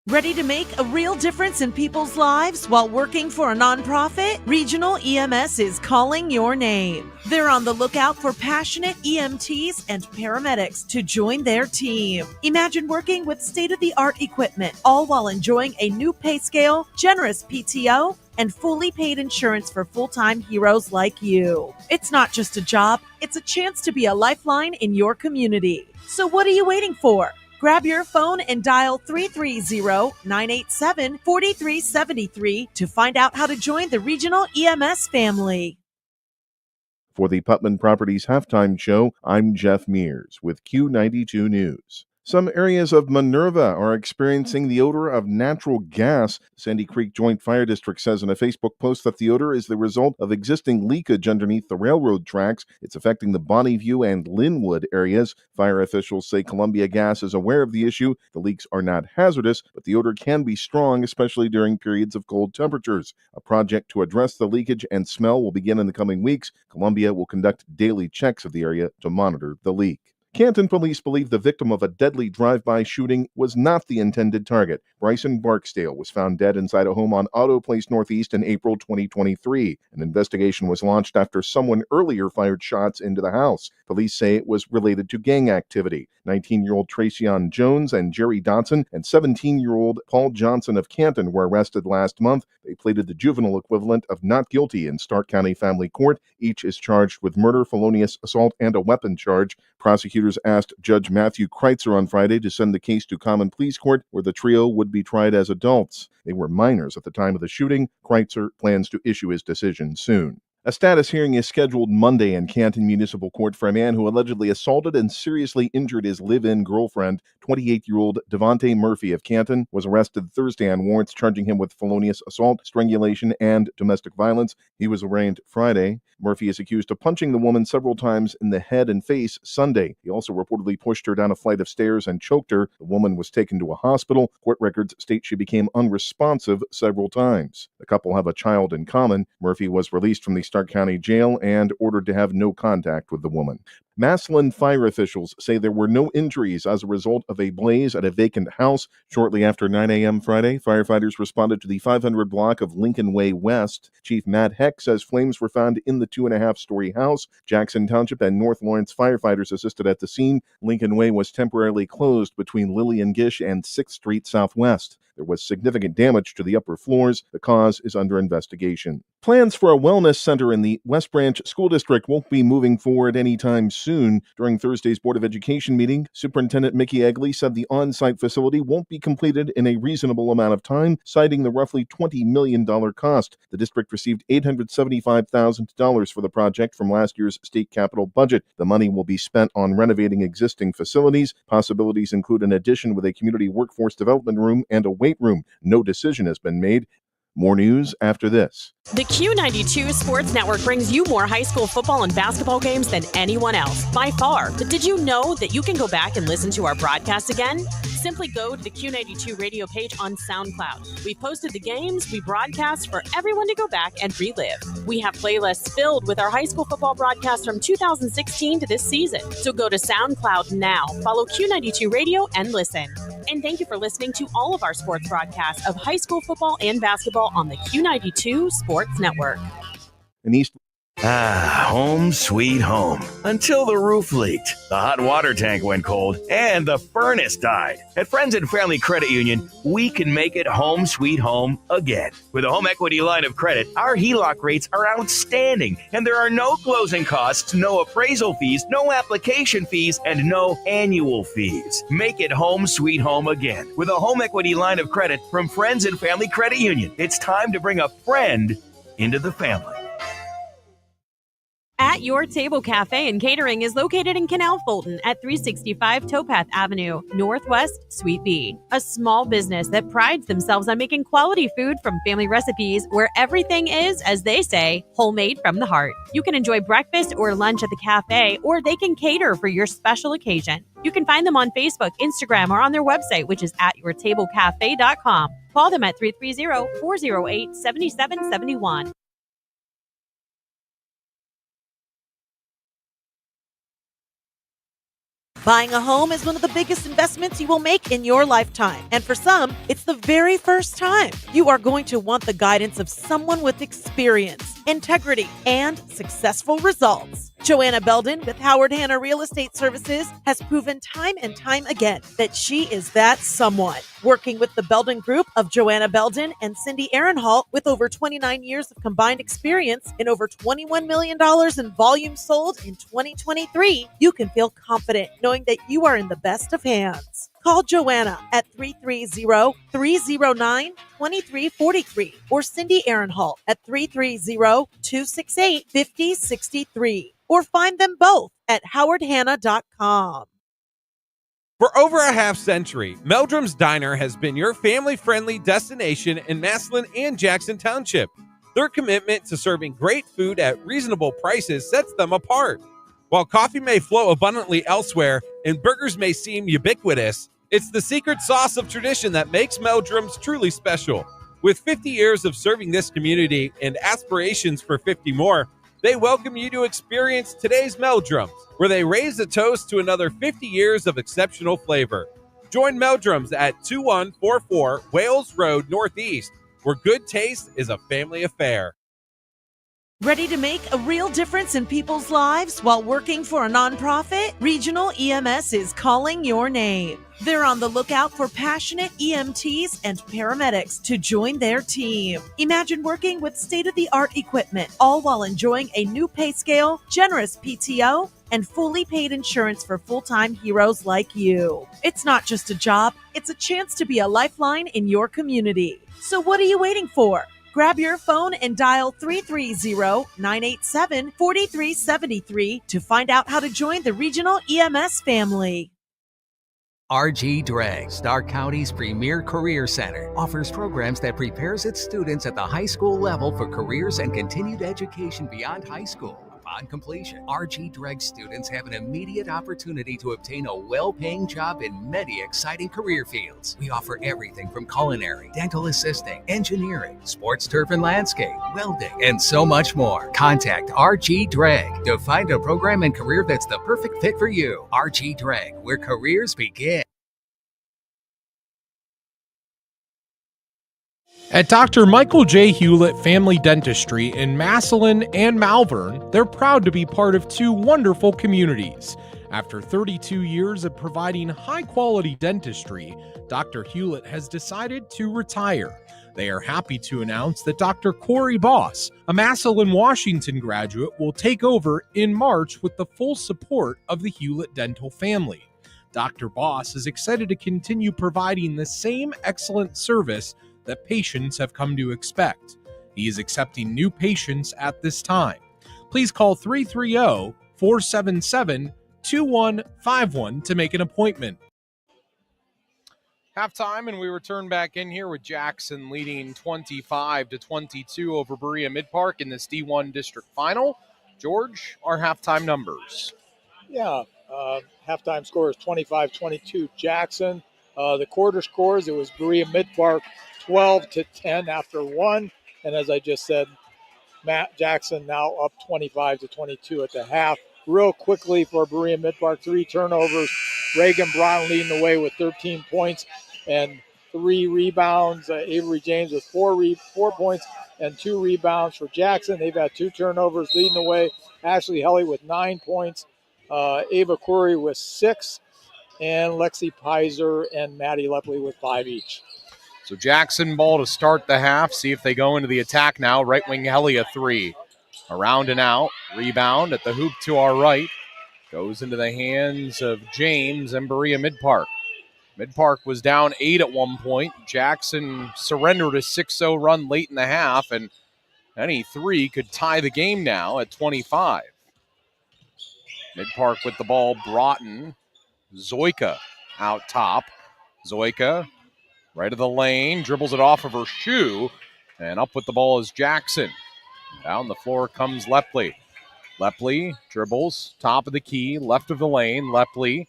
Ready to make a real difference in people's lives while working for a nonprofit? Regional EMS is calling your name. They're on the lookout for passionate EMTs and paramedics to join their team. Imagine working with state-of-the-art equipment, all while enjoying a new pay scale, generous PTO, and fully paid insurance for full-time heroes like you. It's not just a job, it's a chance to be a lifeline in your community. So what are you waiting for? Grab your phone and dial 330-987-4373 to find out how to join the Regional EMS family. For the Putman Properties Halftime Show, I'm Jeff Mears with Q92 News. Some areas of Minerva are experiencing the odor of natural gas. Sandy Creek Joint Fire District says in a Facebook post that the odor is the result of existing leakage underneath the railroad tracks. It's affecting the Bonnieview and Linwood areas. Fire officials say Columbia Gas is aware of the issue. The leaks are not hazardous, but the odor can be strong, especially during periods of cold temperatures. A project to address the leakage and smell will begin in the coming weeks. Columbia will conduct daily checks of the area to monitor the leak. Canton police believe the victim of a deadly drive-by shooting was not the intended target. Bryson Barksdale was found dead inside a home on Auto Place Northeast in April 2023. An investigation was launched after someone earlier fired shots into the house. Police say it was related to gang activity. 19-year-old Tracion Jones and Jerry Dotson and 17-year-old Paul Johnson of Canton were arrested last month. They pleaded the juvenile equivalent of not guilty in Stark County Family Court. Each is charged with murder, felonious assault, and a weapon charge. Prosecutors asked Judge Matthew Kreitzer on Friday to send the case to Common Pleas Court, where the trio would be tried as adults. They were minors at the time of the shooting. Kreitzer plans to issue his decision soon. A status hearing is scheduled Monday in Canton Municipal Court for a man who allegedly assaulted and seriously injured his live-in girlfriend. 28-year-old Devontae Murphy of Canton was arrested Thursday on warrants charging him with felonious assault, strangulation, and domestic violence. He was arraigned Friday. Murphy is accused of punching the woman several times in the head and face Sunday. He also reportedly pushed her down a flight of stairs and choked her. The woman was taken to a hospital. Court records state she became unresponsive several times. The couple have a child in common. Murphy was released from the Stark County Jail and ordered to have no contact with the woman. Massillon fire officials say there were no injuries as a result of a blaze at a vacant house. Shortly after 9 a.m. Friday, firefighters responded to the 500 block of Lincoln Way West. Chief Matt Heck says flames were found in the 2.5-story house. Jackson Township and North Lawrence firefighters assisted at the scene. Lincoln Way was temporarily closed between Lillian Gish and 6th Street Southwest. There was significant damage to the upper floors. The cause is under investigation. Plans for a wellness center in the West Branch School District won't be moving forward anytime soon. During Thursday's Board of Education meeting, Superintendent Mickey Egley said the on-site facility won't be completed in a reasonable amount of time, citing the roughly $20 million cost. The district received $875,000 for the project from last year's state capital budget. The money will be spent on renovating existing facilities. Possibilities include an addition with a community workforce development room and a weight room. No decision has been made. More news after this. The Q92 Sports Network brings you more high school football and basketball games than anyone else, by far. But did you know that you can go back and listen to our broadcast again? Simply go to the Q92 radio page on SoundCloud. We posted the games we broadcast for everyone to go back and relive. We have playlists filled with our high school football broadcasts from 2016 to this season. So go to SoundCloud now, follow Q92 Radio, and listen. And thank you for listening to all of our sports broadcasts of high school football and basketball on the Q92 Sports Network. In East Home sweet home. Until the roof leaked, the hot water tank went cold, and the furnace died. At Friends and Family Credit Union, we can make it home sweet home again. With a home equity line of credit, our HELOC rates are outstanding, and there are no closing costs, no appraisal fees, no application fees, and no annual fees. Make it home sweet home again. With a home equity line of credit from Friends and Family Credit Union, it's time to bring a friend into the family. At Your Table Cafe and Catering is located in Canal Fulton at 365 Towpath Avenue, Northwest, Suite B. A small business that prides themselves on making quality food from family recipes where everything is, as they say, homemade from the heart. You can enjoy breakfast or lunch at the cafe, or they can cater for your special occasion. You can find them on Facebook, Instagram, or on their website, which is at yourtablecafe.com. Call them at 330-408-7771. Buying a home is one of the biggest investments you will make in your lifetime. And for some, it's the very first time. You are going to want the guidance of someone with experience, integrity, and successful results. Joanna Belden with Howard Hanna Real Estate Services has proven time and time again that she is that someone. Working with the Belden Group of Joanna Belden and Cindy Aaronhalt with over 29 years of combined experience and over $21 million in volume sold in 2023, you can feel confident knowing that you are in the best of hands. Call Joanna at 330-309-2343 or Cindy Aaronhalt at 330-268-5063 or find them both at howardhanna.com. For over a half century, Meldrum's Diner has been your family-friendly destination in Massillon and Jackson Township. Their commitment to serving great food at reasonable prices sets them apart. While coffee may flow abundantly elsewhere and burgers may seem ubiquitous, it's the secret sauce of tradition that makes Meldrum's truly special. With 50 years of serving this community and aspirations for 50 more, they welcome you to experience today's Meldrums, where they raise a toast to another 50 years of exceptional flavor. Join Meldrums at 2144 Wales Road Northeast, where good taste is a family affair. Ready to make a real difference in people's lives while working for a nonprofit? Regional EMS is calling your name. They're on the lookout for passionate EMTs and paramedics to join their team. Imagine working with state-of-the-art equipment, all while enjoying a new pay scale, generous PTO, and fully paid insurance for full-time heroes like you. It's not just a job, it's a chance to be a lifeline in your community. So what are you waiting for? Grab your phone and dial 330-987-4373 to find out how to join the Regional EMS family. RG Drag, Stark County's premier career center, offers programs that prepares its students at the high school level for careers and continued education beyond high school. Upon completion, RG Drag students have an immediate opportunity to obtain a well-paying job in many exciting career fields. We offer everything from culinary, dental assisting, engineering, sports turf and landscape, welding, and so much more. Contact RG Drag to find a program and career that's the perfect fit for you. RG Drag, where careers begin. At Dr. Michael J. Hewlett Family Dentistry in Massillon and Malvern, they're proud to be part of two wonderful communities. After 32 years of providing high-quality dentistry, Dr. Hewlett has decided to retire. They are happy to announce that Dr. Corey Boss, a Massillon, Washington graduate, will take over in March with the full support of the Hewlett dental family. Dr. Boss is excited to continue providing the same excellent service that patients have come to expect. He is accepting new patients at this time. Please call 330-477-2151 to make an appointment. Halftime, and we return back in here with Jackson leading 25-22 over Berea Midpark in this D1 district final. George, our halftime numbers. Halftime score is 25-22 Jackson. The quarter scores, it was Berea Midpark 12-10 after one. And as I just said, Matt Jackson now up 25-22 at the half. Real quickly for Berea Midpark, 3 turnovers. Reagan Brown leading the way with 13 points and 3 rebounds. Avery James with 4 points and 2 rebounds for Jackson. They've had 2 turnovers leading the way. Ashley Helly with 9 points. Ava Curry with 6. And Lexi Pizer and Maddie Lepley with 5 each. So Jackson ball to start the half. See if they go into the attack now. Right wing Helly a 3. Around and out. Rebound at the hoop to our right. Goes into the hands of James and Berea Midpark. Midpark was down 8 at one point. Jackson surrendered a 6-0 run late in the half, and any 3 could tie the game now at 25. Midpark with the ball. Broughton. Zoika out top. Zoika, right of the lane, dribbles it off of her shoe, and up with the ball is Jackson. Down the floor comes Lepley. Lepley dribbles, top of the key, left of the lane. Lepley,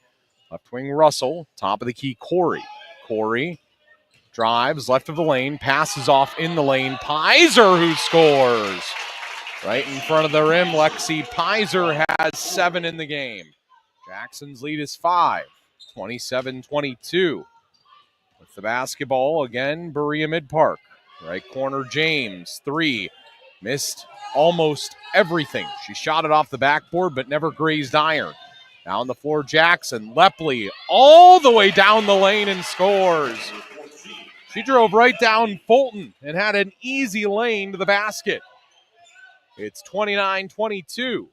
left wing Russell, top of the key Corey. Corey drives, left of the lane, passes off in the lane. Pizer who scores. Right in front of the rim, Lexi Pizer has 7 in the game. Jackson's lead is 5, 27-22. With the basketball, again, Berea Midpark. Right corner, James, 3. Missed almost everything. She shot it off the backboard, but never grazed iron. Down the floor, Jackson. Lepley all the way down the lane and scores. She drove right down Fulton and had an easy lane to the basket. It's 29-22.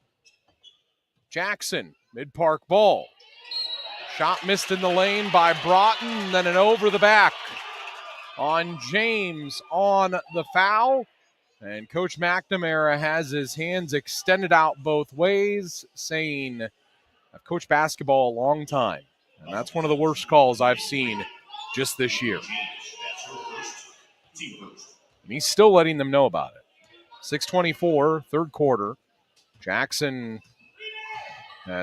Jackson, Midpark ball. Shot missed in the lane by Broughton, and then an over the back on James on the foul. And Coach McNamara has his hands extended out both ways, saying, I've coached basketball a long time, and that's one of the worst calls I've seen just this year. And he's still letting them know about it. 6:24, third quarter. Jackson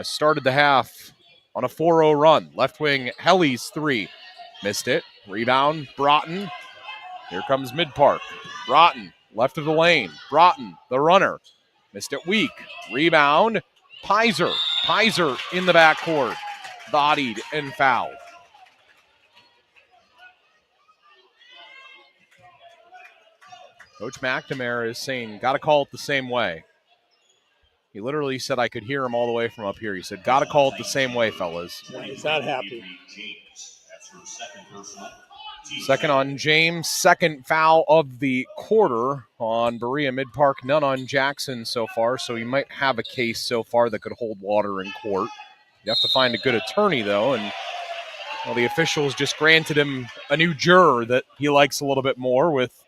started the half on a 4-0 run. Left wing, Helly's 3. Missed it. Rebound, Broughton. Here comes Midpark. Broughton, left of the lane. Broughton, the runner. Missed it weak. Rebound, Pizer. Pizer in the backcourt. Bodied and fouled. Coach McNamara is saying, got to call it the same way. He literally said I could hear him all the way from up here. He said, got to call it the same way, fellas. Yeah, he's not happy. Second on James, second foul of the quarter on Berea Midpark. None on Jackson so far, so he might have a case so far that could hold water in court. You have to find a good attorney, though, and well, the officials just granted him a new juror that he likes a little bit more with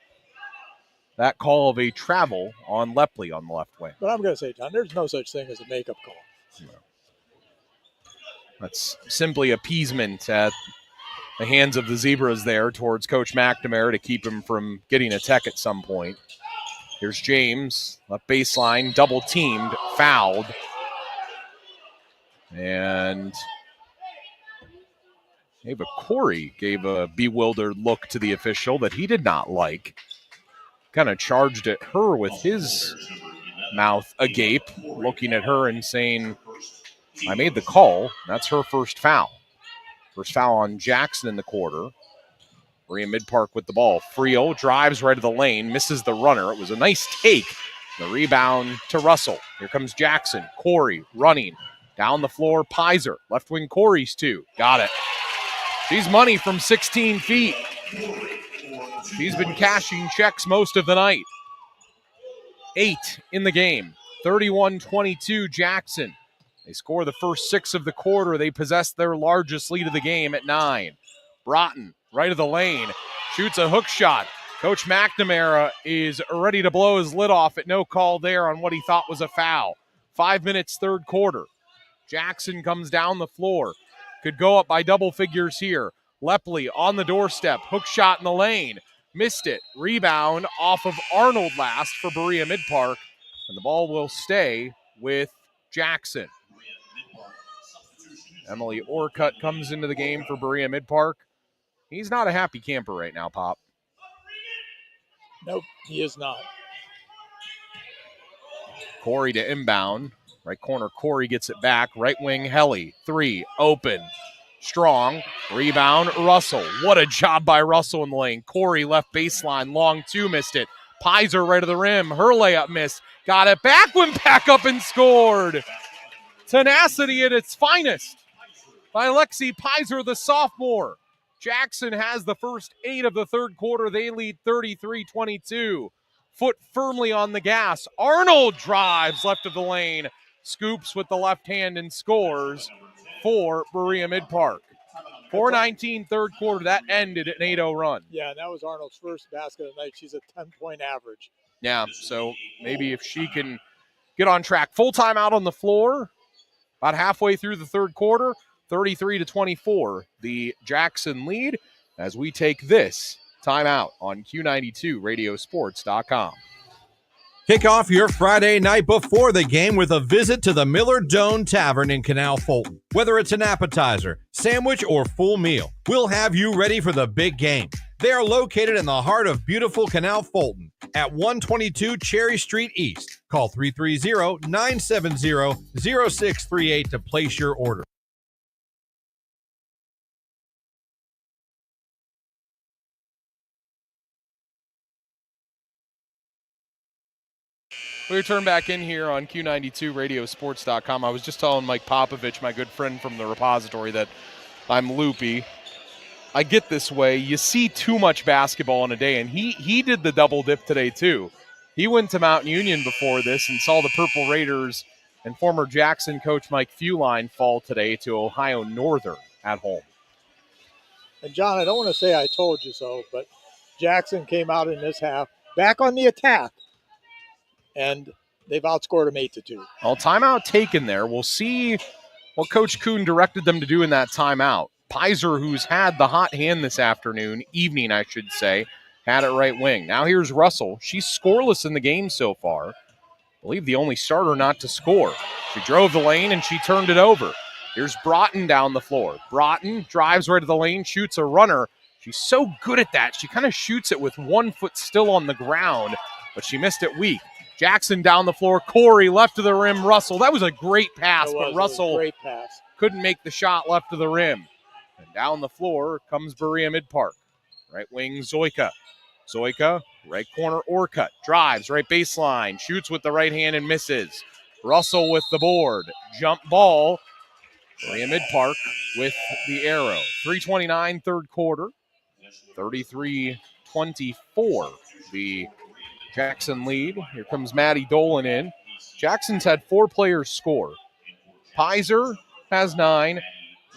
that call of a travel on Lepley on the left wing. But I'm going to say, John, there's no such thing as a makeup call. No. That's simply appeasement at the hands of the Zebras there towards Coach McNamara to keep him from getting a tech at some point. Here's James, left baseline, double-teamed, fouled. And Ava Corey gave a bewildered look to the official that he did not like. Kind of charged at her with his mouth agape, looking at her and saying, I made the call. That's her first foul. First foul on Jackson in the quarter. Berea Midpark with the ball. Friel drives right to the lane, misses the runner. It was a nice take. The rebound to Russell. Here comes Jackson. Corey running. Down the floor, Pizer. Left wing Corey's 2. Got it. She's money from 16 feet. She's been cashing checks most of the night. 8 in the game. 31-22 Jackson. They score the first 6 of the quarter. They possess their largest lead of the game at 9. Broughton, right of the lane, shoots a hook shot. Coach McNamara is ready to blow his lid off at no call there on what he thought was a foul. 5 minutes, third quarter. Jackson comes down the floor. Could go up by double figures here. Lepley on the doorstep. Hook shot in the lane. Missed it. Rebound off of Arnold last for Berea Midpark. And the ball will stay with Jackson. Emily Orcutt comes into the game for Berea Midpark. He's not a happy camper right now, Pop. Nope, he is not. Corey to inbound. Right corner, Corey gets it back. Right wing, Helly. 3, open. Strong. Rebound, Russell. What a job by Russell in the lane. Corey left baseline, long 2, missed it. Pizer right of the rim. Her layup missed. Got it back, went back up and scored. Tenacity at its finest by Lexi Pizer, the sophomore. Jackson has the first 8 of the third quarter. They lead 33-22. Foot firmly on the gas. Arnold drives left of the lane. Scoops with the left hand and scores for Berea Midpark. 4:19 third quarter. That ended an 8-0 run. Yeah, and that was Arnold's first basket of the night. She's a 10-point average. Yeah, so maybe if she can get on track. Full time out on the floor. About halfway through the third quarter, 33-24, the Jackson lead as we take this timeout on Q92radiosports.com. Kick off your Friday night before the game with a visit to the Miller Doan Tavern in Canal Fulton. Whether it's an appetizer, sandwich, or full meal, we'll have you ready for the big game. They are located in the heart of beautiful Canal Fulton at 122 Cherry Street East. Call 330-970-0638 to place your order. We return back in here on Q92radiosports.com. I was just telling Mike Popovich, my good friend from the repository, that I'm loopy. I get this way. You see too much basketball in a day, and he did the double dip today too. He went to Mount Union before this and saw the Purple Raiders and former Jackson coach Mike Feuline fall today to Ohio Northern at home. And, John, I don't want to say I told you so, but Jackson came out in this half back on the attack, and they've outscored them 8-2. Well, timeout taken there. We'll see what Coach Kuhn directed them to do in that timeout. Pizer, who's had the hot hand this evening, I should say, had it right wing. Now here's Russell. She's scoreless in the game so far. I believe the only starter not to score. She drove the lane and she turned it over. Here's Broughton down the floor. Broughton drives right to the lane, shoots a runner. She's so good at that. She kind of shoots it with 1 foot still on the ground, but she missed it weak. Jackson down the floor. Corey left of the rim. Russell. That was a great pass, but Russell couldn't make the shot left of the rim. And down the floor comes Berea Midpark. Right wing, Zoika. Zoika, right corner, Orcutt. Drives, right baseline. Shoots with the right hand and misses. Russell with the board. Jump ball. Berea Midpark with the arrow. 3:29, third quarter. 33-24, the Jackson lead. Here comes Maddie Dolan in. Jackson's had 4 players score. Pizer has 9.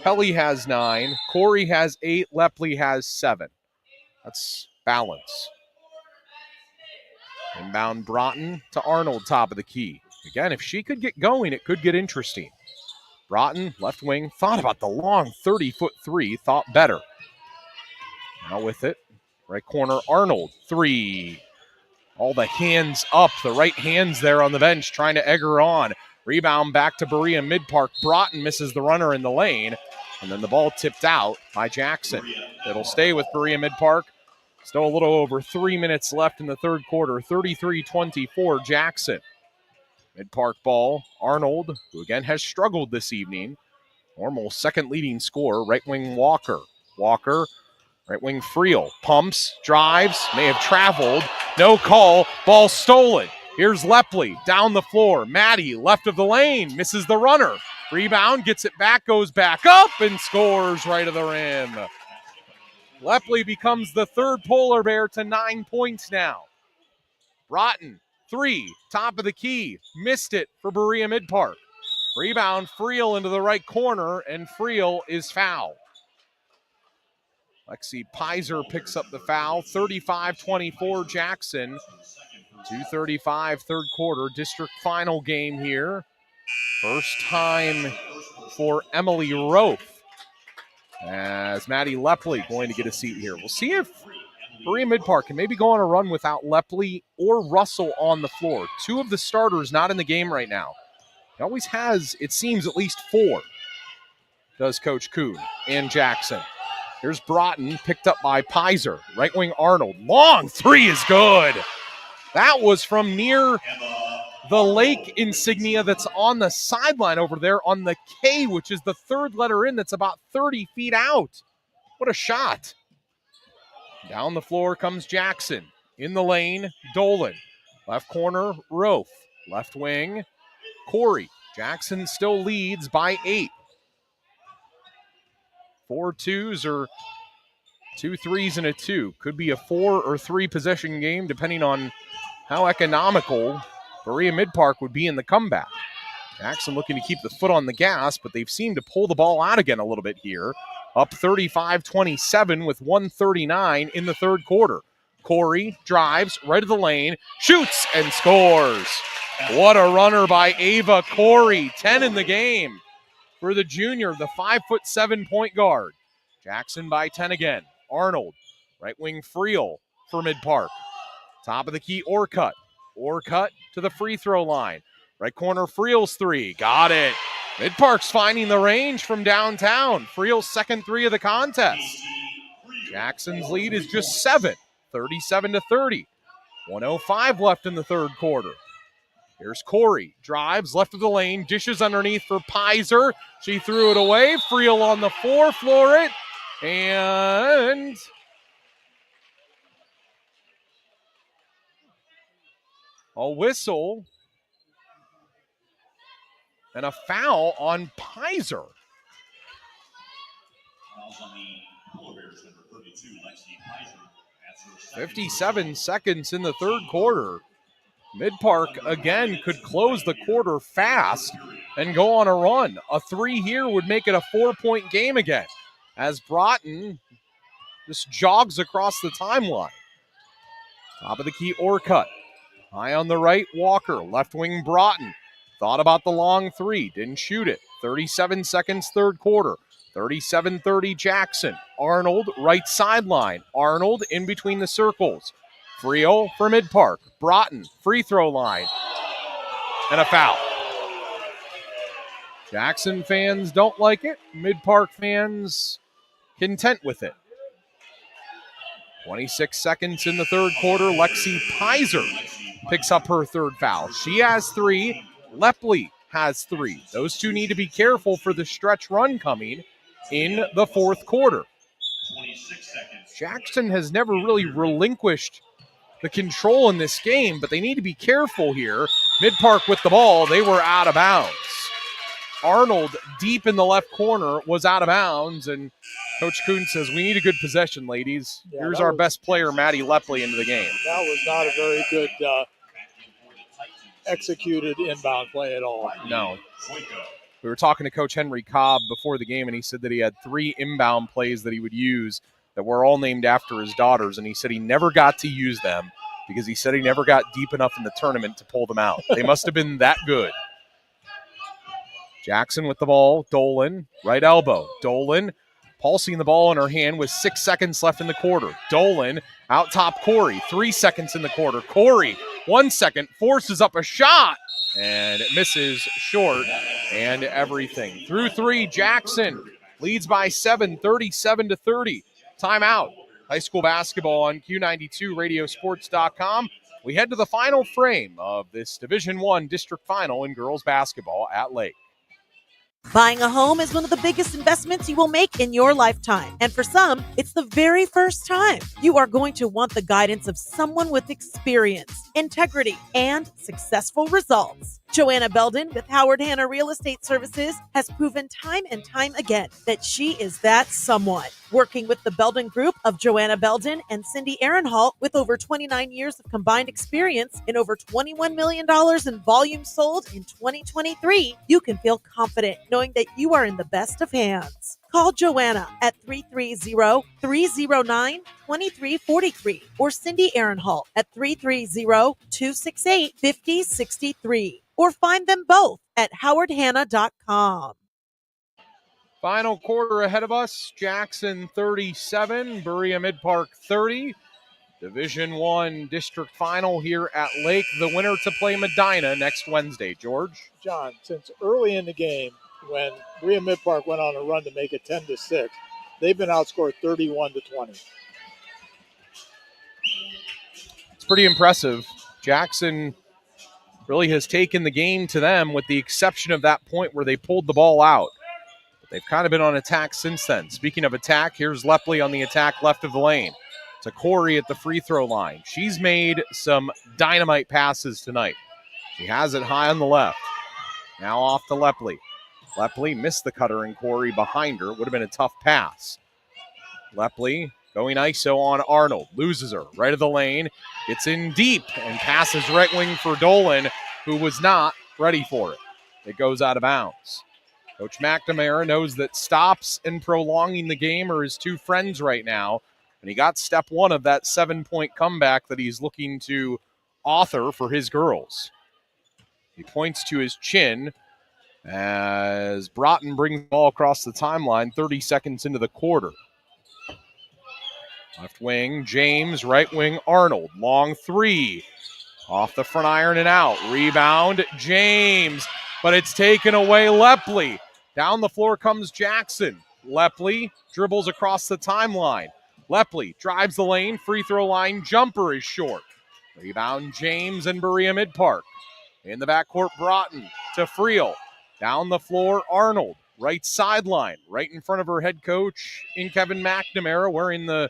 Pelly has 9. Corey has 8. Lepley has 7. That's balance. Inbound Broughton to Arnold, top of the key. Again, if she could get going, it could get interesting. Broughton, left wing, thought about the long 30-foot three, thought better. Now with it, right corner, Arnold, 3. All the hands up, the right hands there on the bench, trying to egg her on. Rebound back to Berea Midpark. Broughton misses the runner in the lane, and then the ball tipped out by Jackson. It'll stay with Berea Midpark. Still a little over 3 minutes left in the third quarter. 33-24 Jackson. Midpark ball. Arnold, who again has struggled this evening. Normal second leading scorer, right wing Walker. Walker, right wing Friel. Pumps, drives, may have traveled. No call. Ball stolen. Here's Lepley down the floor. Maddie, left of the lane, misses the runner. Rebound, gets it back, goes back up, and scores right of the rim. Lepley becomes the third polar bear to 9 points now. Broughton, 3, top of the key, missed it for Berea Midpark. Rebound, Friel into the right corner, and Friel is fouled. Lexi Pizer picks up the foul. 35-24 Jackson. 2:35 third quarter. District final game here. First time for Emily Rofe. As Maddie Lepley going to get a seat here. We'll see if Berea Midpark can maybe go on a run without Lepley or Russell on the floor. 2 of the starters not in the game right now. He always has, it seems, at least 4, does Coach Kuhn and Jackson. Here's Broughton, picked up by Pizer. Right wing Arnold. Long 3 is good. That was from near the lake insignia that's on the sideline over there on the K, which is the third letter in, that's about 30 feet out. What a shot. Down the floor comes Jackson. In the lane, Dolan. Left corner, Rofe. Left wing, Corey. Jackson still leads by 8. 4 2s or 2 3s and a 2. Could be a 4 or 3 possession game depending on how economical Berea Midpark would be in the comeback. Jackson looking to keep the foot on the gas, but they've seemed to pull the ball out again a little bit here. Up 35-27 with 1:39 in the third quarter. Corey drives right of the lane, shoots, and scores. What a runner by Ava Corey. 10 in the game. for the junior, the 5'7" point guard. Jackson by 10 again. Arnold, right wing Friel for Midpark. Top of the key, Orcutt. Orcutt to the free throw line. Right corner, Friel's three. Got it. Midpark's finding the range from downtown. Friel's second three of the contest. Jackson's lead is just 7, 37-30. 1:05 left in the third quarter. Here's Corey. Drives left of the lane. Dishes underneath for Pizer. She threw it away. Friel on the floor it. And a whistle and a foul on Pizer. 57 seconds in the third quarter. Midpark, again, could close the quarter fast and go on a run. A 3 here would make it a 4-point game again, as Broughton just jogs across the timeline. Top of the key, Orcutt. High on the right, Walker. Left wing, Broughton. Thought about the long 3, didn't shoot it. 37 seconds, third quarter. 37-30 Jackson. Arnold, right sideline. Arnold in between the circles. Friel for Midpark. Broughton, free throw line. And a foul. Jackson fans don't like it. Midpark fans content with it. 26 seconds in the third quarter. Lexi Pizer picks up her third foul. She has 3. Lepley has 3. Those two need to be careful for the stretch run coming in the fourth quarter. Jackson has never really relinquished the control in this game, but they need to be careful here. Midpark with the ball. They were out of bounds. Arnold, deep in the left corner, was out of bounds, and Coach Kuhn says, we need a good possession, ladies. Yeah, here's our best player, Maddie Lepley, into the game. That was not a very good executed inbound play at all. No. We were talking to Coach Henry Cobb before the game, and he said that he had 3 inbound plays that he would use that were all named after his daughters, and he said he never got to use them because he said he never got deep enough in the tournament to pull them out. They must have been that good. Jackson with the ball. Dolan, right elbow. Dolan pulsing the ball in her hand with 6 seconds left in the quarter. Dolan out top Corey. 3 seconds in the quarter. Corey, 1 second, forces up a shot, and it misses short and everything. Through 3, Jackson leads by 7, 37-30. Timeout. High school basketball on Q92radiosports.com. We head to the final frame of this Division I district final in girls basketball at Lake. Buying a home is one of the biggest investments you will make in your lifetime. And for some, it's the very first time. You are going to want the guidance of someone with experience, integrity, and successful results. Joanna Belden with Howard Hanna Real Estate Services has proven time and time again that she is that someone. Working with the Belden Group of Joanna Belden and Cindy Ehrenhalt with over 29 years of combined experience and over $21 million in volume sold in 2023, you can feel confident knowing that you are in the best of hands. Call Joanna at 330-309-2343 or Cindy Ehrenhalt at 330-268-5063 or find them both at howardhanna.com. Final quarter ahead of us. Jackson 37, Berea Midpark 30. Division I district final here at Lake. The winner to play Medina next Wednesday. George? John, since early in the game, when Berea Midpark went on a run to make it 10-6, they've been outscored 31-20. It's pretty impressive. Jackson really has taken the game to them with the exception of that point where they pulled the ball out. But they've kind of been on attack since then. Speaking of attack, here's Lepley on the attack left of the lane. To Corey at the free throw line. She's made some dynamite passes tonight. She has it high on the left. Now off to Lepley. Lepley missed the cutter and Corey behind her. Would have been a tough pass. Lepley going ISO on Arnold. Loses her. Right of the lane. Gets in deep and passes right wing for Dolan, who was not ready for it. It goes out of bounds. Coach McNamara knows that stops and prolonging the game are his two friends right now. And he got step one of that 7-point comeback that he's looking to author for his girls. He points to his chin as Broughton brings the ball across the timeline 30 seconds into the quarter. Left wing, James. Right wing, Arnold. Long three. Off the front iron and out. Rebound, James. But it's taken away Lepley. Down the floor comes Jackson. Lepley dribbles across the timeline. Lepley drives the lane. Free throw line jumper is short. Rebound, James and Berea Midpark. In the backcourt, Broughton to Friel. Down the floor, Arnold. Right sideline. Right in front of her head coach in Kevin McNamara, wearing the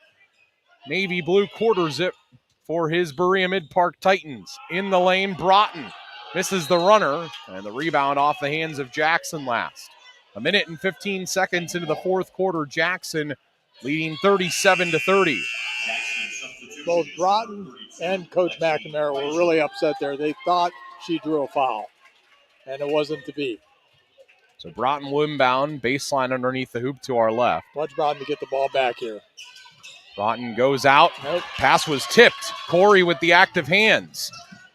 navy blue quarter zip for his Berea Midpark Titans. In the lane, Broughton misses the runner, and the rebound off the hands of Jackson last. 1 minute and 15 seconds into the fourth quarter, Jackson leading 37-30. Both Broughton and Coach McNamara were really upset there. They thought she drew a foul, and it wasn't to be. So Broughton will inbound, baseline underneath the hoop to our left. Watch Broughton to get the ball back here. Broughton goes out. Nope. Pass was tipped. Corey with the active hands.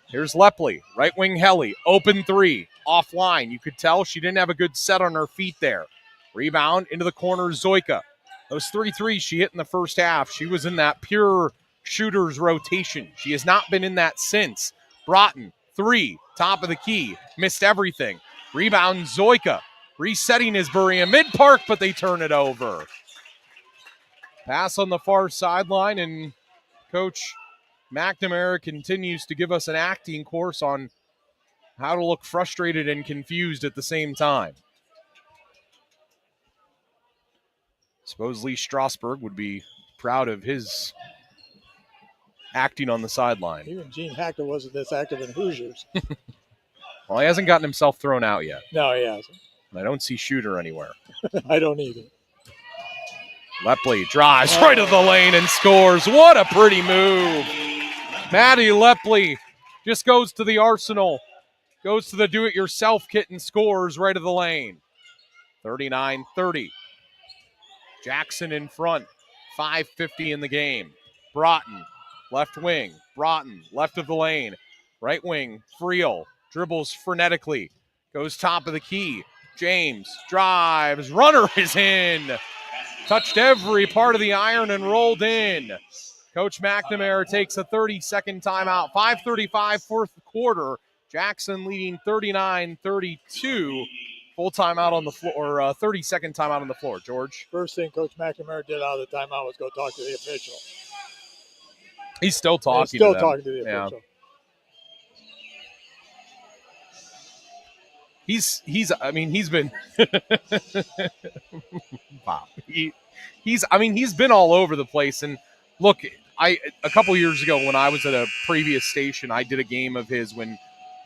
Here's Lepley. Right wing Helly. Open three. Offline. You could tell she didn't have a good set on her feet there. Rebound into the corner, Zoika. Those 33s she hit in the first half. She was in that pure shooter's rotation. She has not been in that since. Broughton, three. Top of the key. Missed everything. Rebound, Zoika. Resetting his Berea Midpark, but they turn it over. Pass on the far sideline, and Coach McNamara continues to give us an acting course on how to look frustrated and confused at the same time. Suppose Lee Strasberg would be proud of his acting on the sideline. Even Gene Hackett wasn't this active in Hoosiers. Well, he hasn't gotten himself thrown out yet. No, he hasn't. I don't see Shooter anywhere. I don't either. Lepley drives right to the lane and scores. What a pretty move. Maddie Lepley just goes to the arsenal, goes to the do-it-yourself kit and scores right of the lane. 39-30. Jackson in front. 5:50 in the game. Broughton, left wing. Broughton, left of the lane. Right wing, Friel, dribbles frenetically. Goes top of the key. James drives. Runner is in. Touched every part of the iron and rolled in. Coach McNamara takes a 30-second timeout. 5:35 fourth quarter. Jackson leading 39-32. Full timeout on the floor, or 30-second timeout on the floor. George? First thing Coach McNamara did out of the timeout was go talk to the official. He's still talking He's still to them. talking to the official. He's been wow. He's been all over the place. And look, a couple years ago when I was at a previous station, I did a game of his when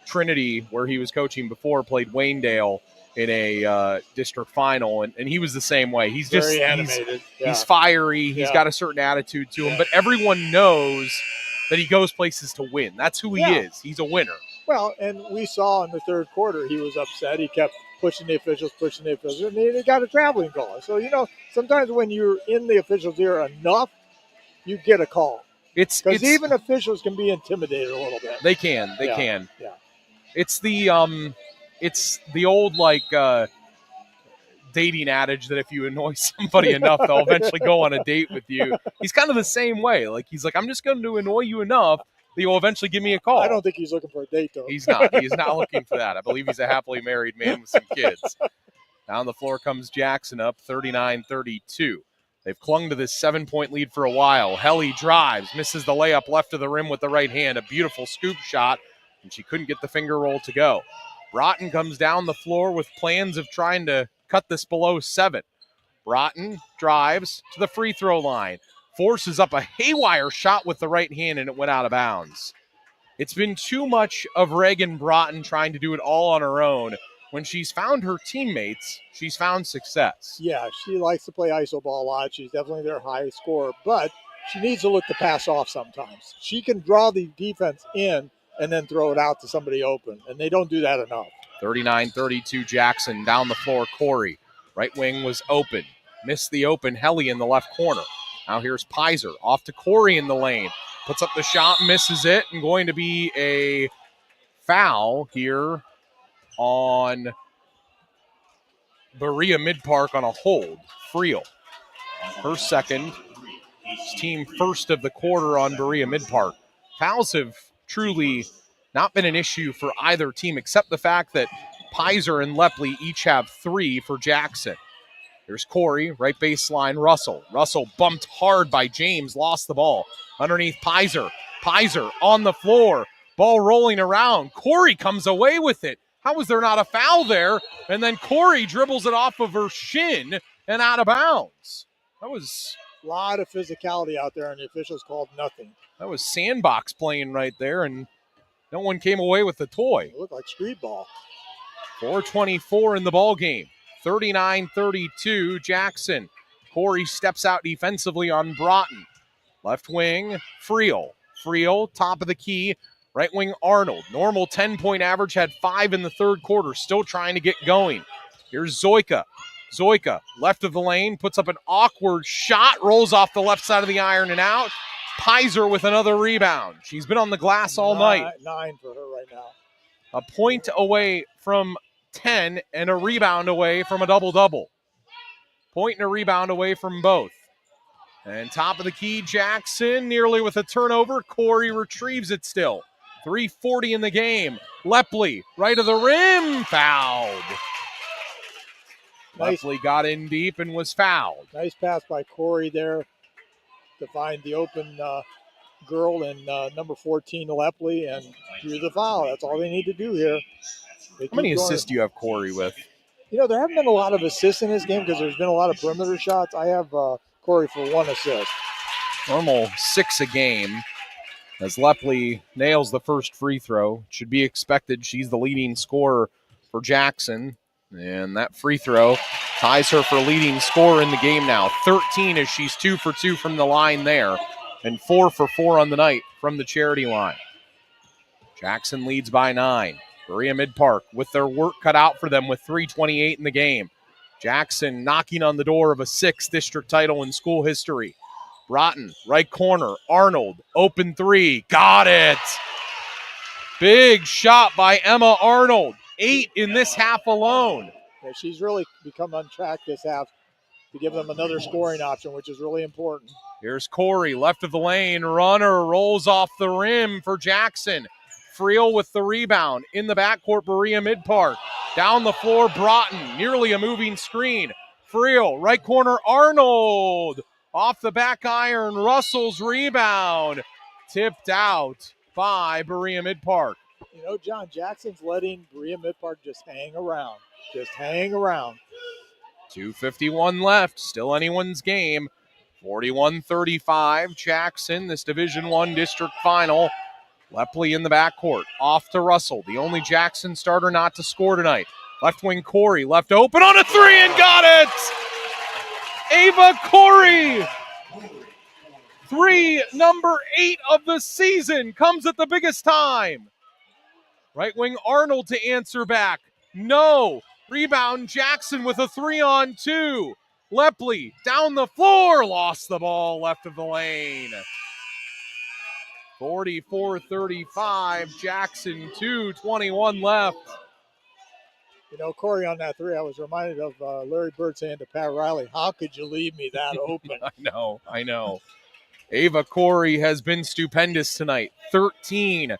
Trinity, where he was coaching before, played Waynedale in a district final, and he was the same way. He's just very animated. He's fiery. He's got a certain attitude to him, but everyone knows that he goes places to win. That's who he is. He's a winner. Well, and we saw in the third quarter he was upset. He kept pushing the officials, and they got a traveling call. So, sometimes when you're in the officials' ear enough, you get a call. Because even officials can be intimidated a little bit. They can. They can. Yeah. It's the old dating adage that if you annoy somebody enough, they'll eventually go on a date with you. He's kind of the same way. He's like, I'm just going to annoy you enough that you'll eventually give me a call. I don't think he's looking for a date, though. He's not. He's not looking for that. I believe he's a happily married man with some kids. Down the floor comes Jackson up 39-32. They've clung to this 7-point lead for a while. Helly drives, misses the layup left of the rim with the right hand. A beautiful scoop shot, and she couldn't get the finger roll to go. Broughton comes down the floor with plans of trying to cut this below 7. Broughton drives to the free throw line. Forces up a haywire shot with the right hand, and it went out of bounds. It's been too much of Reagan Broughton trying to do it all on her own. When she's found her teammates, she's found success. Yeah, she likes to play iso ball a lot. She's definitely their high scorer, but she needs to look to pass off sometimes. She can draw the defense in and then throw it out to somebody open, and they don't do that enough. 39-32 Jackson. Down the floor, Corey. Right wing was open. Missed the open. Helly in the left corner. Now here's Pizer. Off to Corey in the lane. Puts up the shot, misses it, and going to be a foul here on Berea Midpark on a hold. Friel, her second. Team first of the quarter on Berea Midpark. Fouls have truly not been an issue for either team, except the fact that Pizer and Lepley each have 3 for Jackson. There's Corey, right baseline, Russell. Russell bumped hard by James, lost the ball. Underneath Pizer. Pizer on the floor. Ball rolling around. Corey comes away with it. How was there not a foul there? And then Corey dribbles it off of her shin and out of bounds. That was A lot of physicality out there, and the officials called nothing. That was sandbox playing right there, and no one came away with the toy. It looked like street ball. 4:24 in the ball game. 39-32, Jackson. Corey steps out defensively on Broughton. Left wing, Friel. Friel, top of the key. Right wing, Arnold. Normal 10-point average, had 5 in the third quarter. Still trying to get going. Here's Zoika. Zoika, left of the lane, puts up an awkward shot, rolls off the left side of the iron and out. Pizer with another rebound. She's been on the glass all night. 9 for her right now. A point away from 10 and a rebound away from a double-double. Point and a rebound away from both. And top of the key, Jackson nearly with a turnover. Corey retrieves it still. 3:40 in the game. Lepley, right of the rim, fouled. Nice. Lepley got in deep and was fouled. Nice pass by Corey there to find the open girl in number 14, Lepley, and drew the foul. That's all they need to do here. How many assists do you have Corey with? You know, there haven't been a lot of assists in this game because there's been a lot of perimeter shots. I have Corey for 1 assist. Normal 6 a game. As Lepley nails the first free throw. Should be expected. She's the leading scorer for Jackson. And that free throw ties her for leading scorer in the game now. 13 as she's 2 for 2 from the line there. And 4 for 4 on the night from the charity line. Jackson leads by 9. Berea Midpark with their work cut out for them with 3:28 in the game. Jackson knocking on the door of a 6th district title in school history. Broughton, right corner. Arnold, open 3. Got it. Big shot by Emma Arnold. 8 in this half alone. Yeah, she's really become on track this half to give them another scoring option, which is really important. Here's Corey, left of the lane. Runner rolls off the rim for Jackson. Friel with the rebound in the backcourt, Berea Midpark. Down the floor, Broughton, nearly a moving screen. Friel, right corner, Arnold. Off the back iron, Russell's rebound. Tipped out by Berea Midpark. You know, John, Jackson's letting Berea Midpark just hang around. Just hang around. 2:51 left, still anyone's game. 41-35, Jackson, this Division I district final. Lepley in the backcourt, off to Russell, the only Jackson starter not to score tonight. Left wing Corey, left open on a 3 and got it! Ava Corey! 3, number 8 of the season, comes at the biggest time. Right wing Arnold to answer back. No. Rebound Jackson with a 3-on-2. Lepley down the floor, lost the ball left of the lane. 44-35, Jackson 2:21 left. You know, Corey, on that 3, I was reminded of Larry Bird saying to Pat Riley, how could you leave me that open? I know. Ava Corey has been stupendous tonight. 13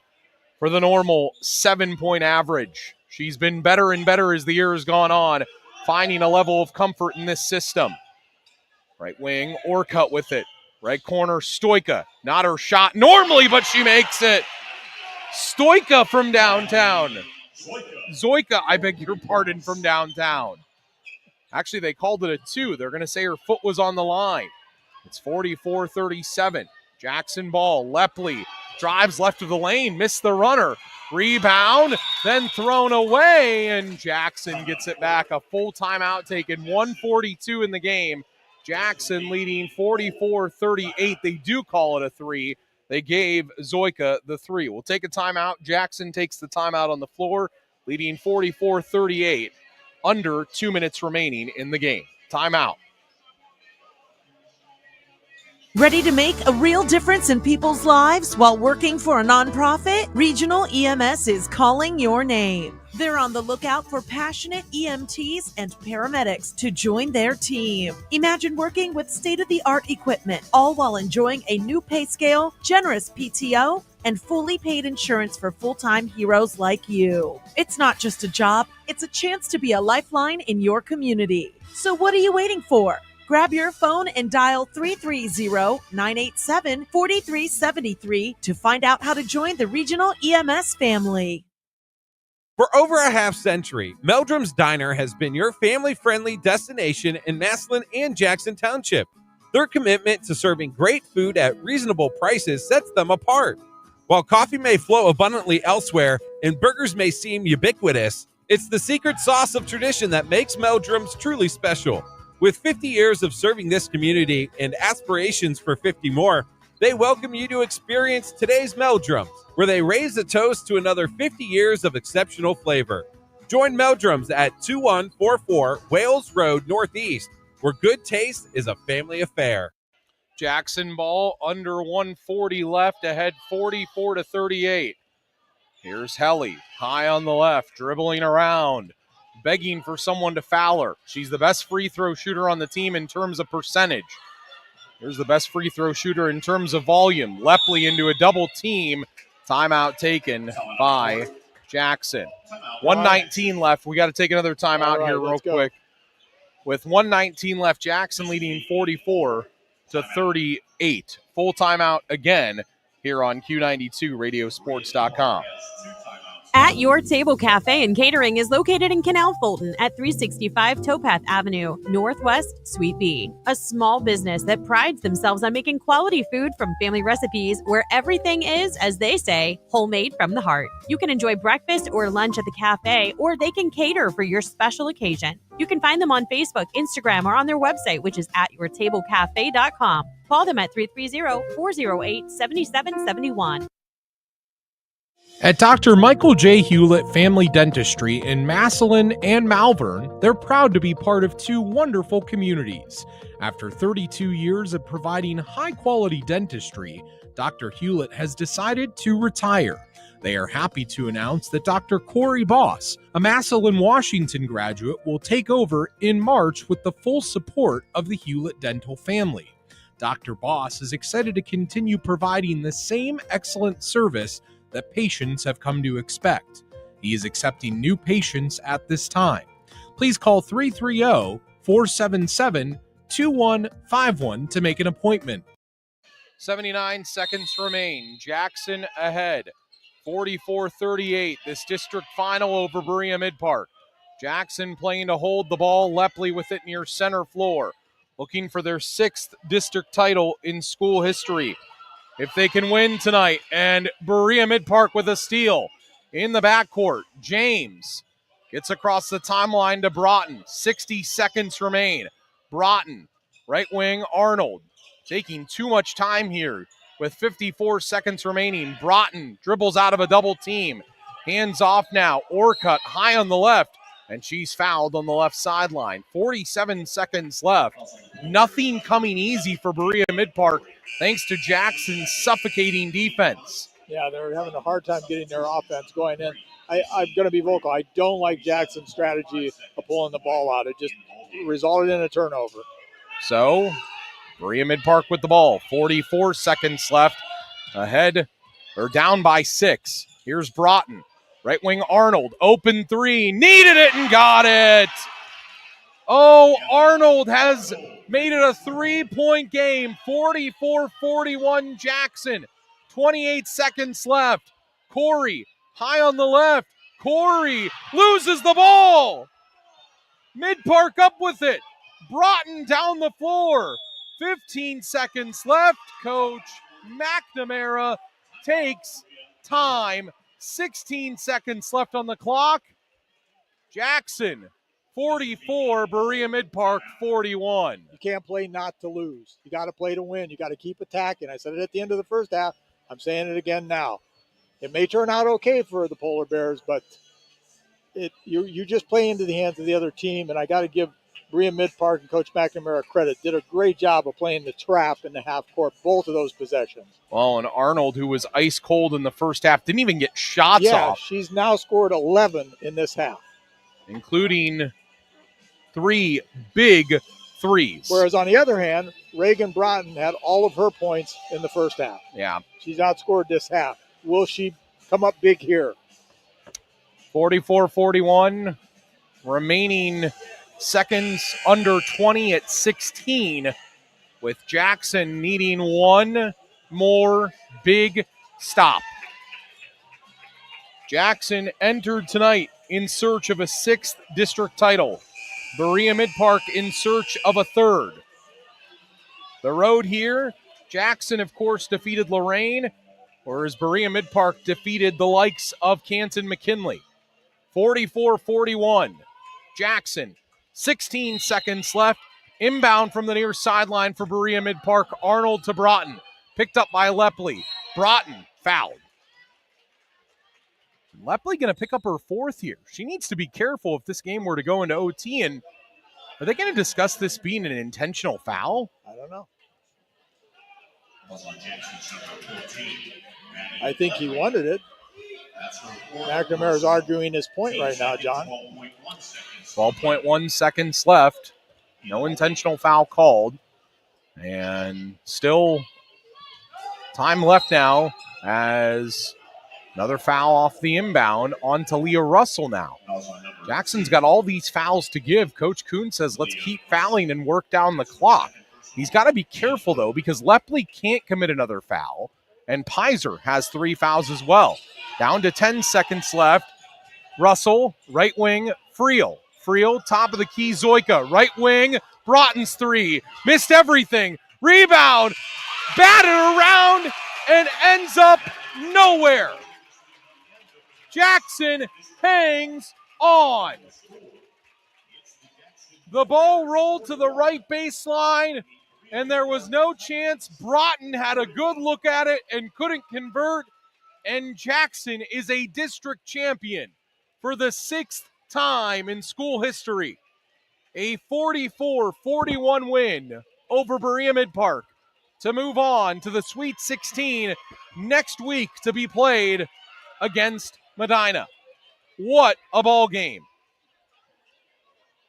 for the normal 7-point average. She's been better and better as the year has gone on, finding a level of comfort in this system. Right wing, Orcutt with it. Right corner, Stoika. Not her shot normally, but she makes it. Stoika from downtown. Zoika, I beg your pardon, from downtown. Actually, they called it a 2. They're going to say her foot was on the line. It's 44-37. Jackson ball. Lepley drives left of the lane. Missed the runner. Rebound, then thrown away, and Jackson gets it back. A full timeout taken. 1:42 in the game. Jackson leading 44-38. They do call it a 3. They gave Zoika the 3. We'll take a timeout. Jackson takes the timeout on the floor, leading 44-38. Under 2 minutes remaining in the game. Timeout. Ready to make a real difference in people's lives while working for a nonprofit? Regional EMS is calling your name. They're on the lookout for passionate EMTs and paramedics to join their team. Imagine working with state-of-the-art equipment, all while enjoying a new pay scale, generous PTO, and fully paid insurance for full-time heroes like you. It's not just a job, it's a chance to be a lifeline in your community. So what are you waiting for? Grab your phone and dial 330-987-4373 to find out how to join the regional EMS family. For over a half century, Meldrum's Diner has been your family-friendly destination in Massillon and Jackson Township. Their commitment to serving great food at reasonable prices sets them apart. While coffee may flow abundantly elsewhere and burgers may seem ubiquitous, it's the secret sauce of tradition that makes Meldrum's truly special. With 50 years of serving this community and aspirations for 50 more, they welcome you to experience today's Meldrums, where they raise a toast to another 50 years of exceptional flavor. Join Meldrums at 2144 Wales Road Northeast, where good taste is a family affair. Jackson ball, under 140 left, ahead 44-38. Here's Helly, high on the left, dribbling around, begging for someone to foul her. She's the best free throw shooter on the team in terms of percentage. Here's the best free throw shooter in terms of volume. Lepley into a double team. Timeout taken by Jackson. 119 left. We got to take another timeout here real quick. With 119 left, Jackson leading 44-38. Full timeout again here on Q92 Radiosports.com. At Your Table Cafe and Catering is located in Canal Fulton at 365 Towpath Avenue, Northwest, Suite B. A small business that prides themselves on making quality food from family recipes where everything is, as they say, homemade from the heart. You can enjoy breakfast or lunch at the cafe, or they can cater for your special occasion. You can find them on Facebook, Instagram, or on their website, which is at yourtablecafe.com. Call them at 330-408-7771. At Dr. Michael J. Hewlett Family Dentistry in Massillon and Malvern, they're proud to be part of two wonderful communities. After 32 years of providing high-quality dentistry, Dr. Hewlett has decided to retire. They are happy to announce that Dr. Corey Boss, a Massillon, Washington graduate, will take over in March with the full support of the Hewlett dental family. Dr. Boss is excited to continue providing the same excellent service that patients have come to expect. He is accepting new patients at this time. Please call 330-477-2151 to make an appointment. 79 seconds remain. Jackson ahead. 44-38. This district final over Berea Midpark. Jackson playing to hold the ball. Lepley with it near center floor. Looking for their 6th district title in school history. If they can win tonight, and Berea Midpark with a steal in the backcourt. James gets across the timeline to Broughton. 60 seconds remain. Broughton, right wing, Arnold, taking too much time here with 54 seconds remaining. Broughton dribbles out of a double team. Hands off now. Orcutt high on the left, and she's fouled on the left sideline. 47 seconds left. Nothing coming easy for Berea Midpark, thanks to Jackson's suffocating defense. Yeah, they're having a hard time getting their offense going in. I'm going to be vocal. I don't like Jackson's strategy of pulling the ball out. It just resulted in a turnover. So, Berea Midpark with the ball. 44 seconds left. Ahead, or down by 6. Here's Broughton. Right wing Arnold. Open 3. Needed it and got it. Oh, Arnold has made it a 3-point game. 44-41 Jackson. 28 seconds left. Corey high on the left. Corey loses the ball. Midpark up with it. Broughton down the floor. 15 seconds left. Coach McNamara takes time. 16 seconds left on the clock. Jackson 44, Berea Midpark 41. You can't play not to lose. You got to play to win. You got to keep attacking. I said it at the end of the first half. I'm saying it again now. It may turn out okay for the Polar Bears, but you just play into the hands of the other team, and I got to give Berea Midpark and Coach McNamara credit, did a great job of playing the trap in the half court, both of those possessions. Well, and Arnold, who was ice cold in the first half, didn't even get shots off. She's now scored 11 in this half, including 3 big threes. Whereas on the other hand, Reagan Broughton had all of her points in the first half. Yeah. She's outscored this half. Will she come up big here? 44-41, remaining seconds under 20 at 16, with Jackson needing one more big stop. Jackson entered tonight in search of a 6th district title. Berea Midpark in search of a 3rd. The road here, Jackson, of course, defeated Lorraine, whereas Berea Midpark defeated the likes of Canton McKinley. 44-41. Jackson, 16 seconds left. Inbound from the near sideline for Berea Midpark. Arnold to Broughton. Picked up by Lepley. Broughton fouled. Lepley going to pick up her 4th here. She needs to be careful if this game were to go into OT. And are they going to discuss this being an intentional foul? I don't know. I think he wanted it. McNamara's arguing his point right now, John. 12.1 seconds left. No intentional foul called. And still time left now as another foul off the inbound on to Leah Russell now. Jackson's got all these fouls to give. Coach Kuhn says, let's keep fouling and work down the clock. He's got to be careful, though, because Lepley can't commit another foul, and Pizer has 3 fouls as well. Down to 10 seconds left. Russell, right wing, Friel. Friel, top of the key, Zoika. Right wing, Broughton's 3. Missed everything. Rebound, batted around, and ends up nowhere. Jackson hangs on. The ball rolled to the right baseline, and there was no chance. Broughton had a good look at it and couldn't convert, and Jackson is a district champion for the 6th time in school history. A 44-41 win over Berea Midpark to move on to the Sweet 16 next week to be played against Medina. What a ball game.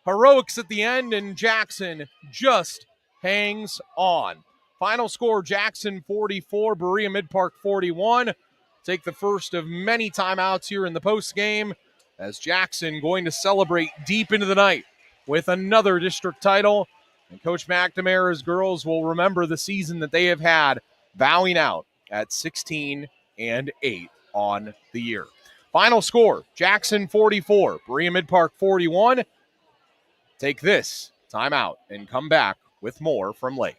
Heroics at the end, and Jackson just hangs on. Final score, Jackson 44, Berea Midpark 41. Take the first of many timeouts here in the postgame as Jackson going to celebrate deep into the night with another district title. And Coach McNamara's girls will remember the season that they have had, bowing out at 16-8 on the year. Final score, Jackson 44, Berea Midpark 41. Take this timeout and come back with more from Lake.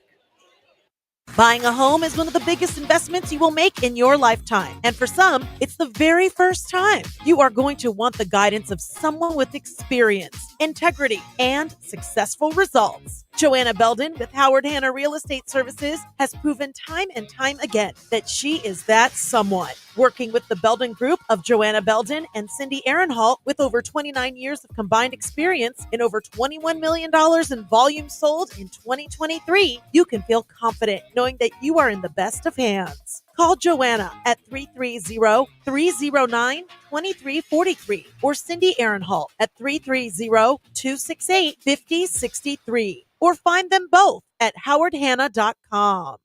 Buying a home is one of the biggest investments you will make in your lifetime. And for some, it's the very first time. You are going to want the guidance of someone with experience, integrity, and successful results. Joanna Belden with Howard Hanna Real Estate Services has proven time and time again that she is that someone. Working with the Belden Group of Joanna Belden and Cindy Aaronhall with over 29 years of combined experience and over $21 million in volume sold in 2023, you can feel confident knowing that you are in the best of hands. Call Joanna at 330-309-2343 or Cindy Aaronhall at 330-268-5063 or find them both at howardhanna.com.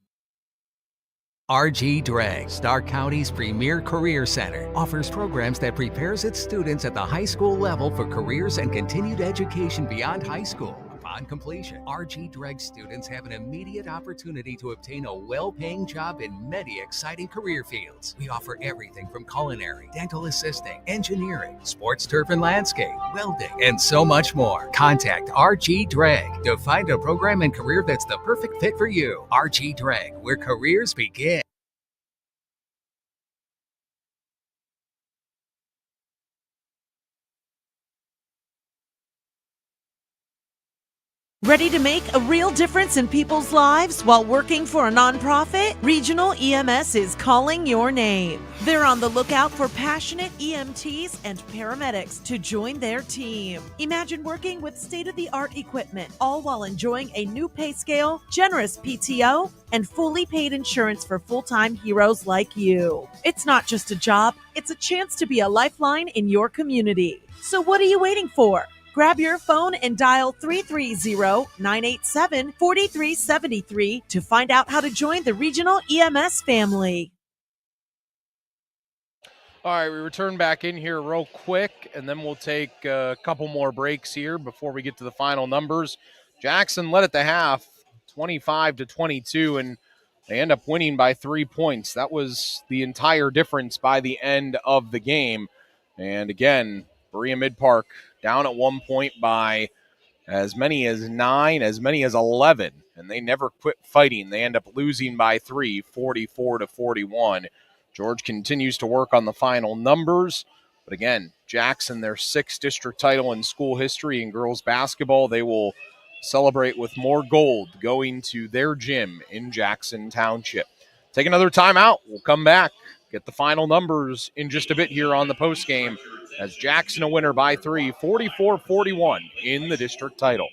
RG Drag, Stark County's premier career center, offers programs that prepares its students at the high school level for careers and continued education beyond high school. Upon completion, RG Drag students have an immediate opportunity to obtain a well-paying job in many exciting career fields. We offer everything from culinary, dental assisting, engineering, sports turf and landscape, welding, and so much more. Contact RG Drag to find a program and career that's the perfect fit for you. RG Drag, where careers begin. Ready to make a real difference in people's lives while working for a nonprofit? Regional EMS is calling your name. They're on the lookout for passionate EMTs and paramedics to join their team. Imagine working with state-of-the-art equipment, all while enjoying a new pay scale, generous PTO, and fully paid insurance for full-time heroes like you. It's not just a job, it's a chance to be a lifeline in your community. So what are you waiting for? Grab your phone and dial 330-987-4373 to find out how to join the Regional EMS family. All right, we return back in here real quick, and then we'll take a couple more breaks here before we get to the final numbers. Jackson led at the half, 25-22, and they end up winning by 3 points. That was the entire difference by the end of the game. And again, Berea Midpark down at one point by as many as 9, as many as 11, and they never quit fighting. They end up losing by 3, 44-41. George continues to work on the final numbers, but again, Jackson, their 6th district title in school history in girls basketball. They will celebrate with more gold going to their gym in Jackson Township. Take another timeout. We'll come back, get the final numbers in just a bit here on the postgame, as Jackson a winner by 3, 44-41 in the district title.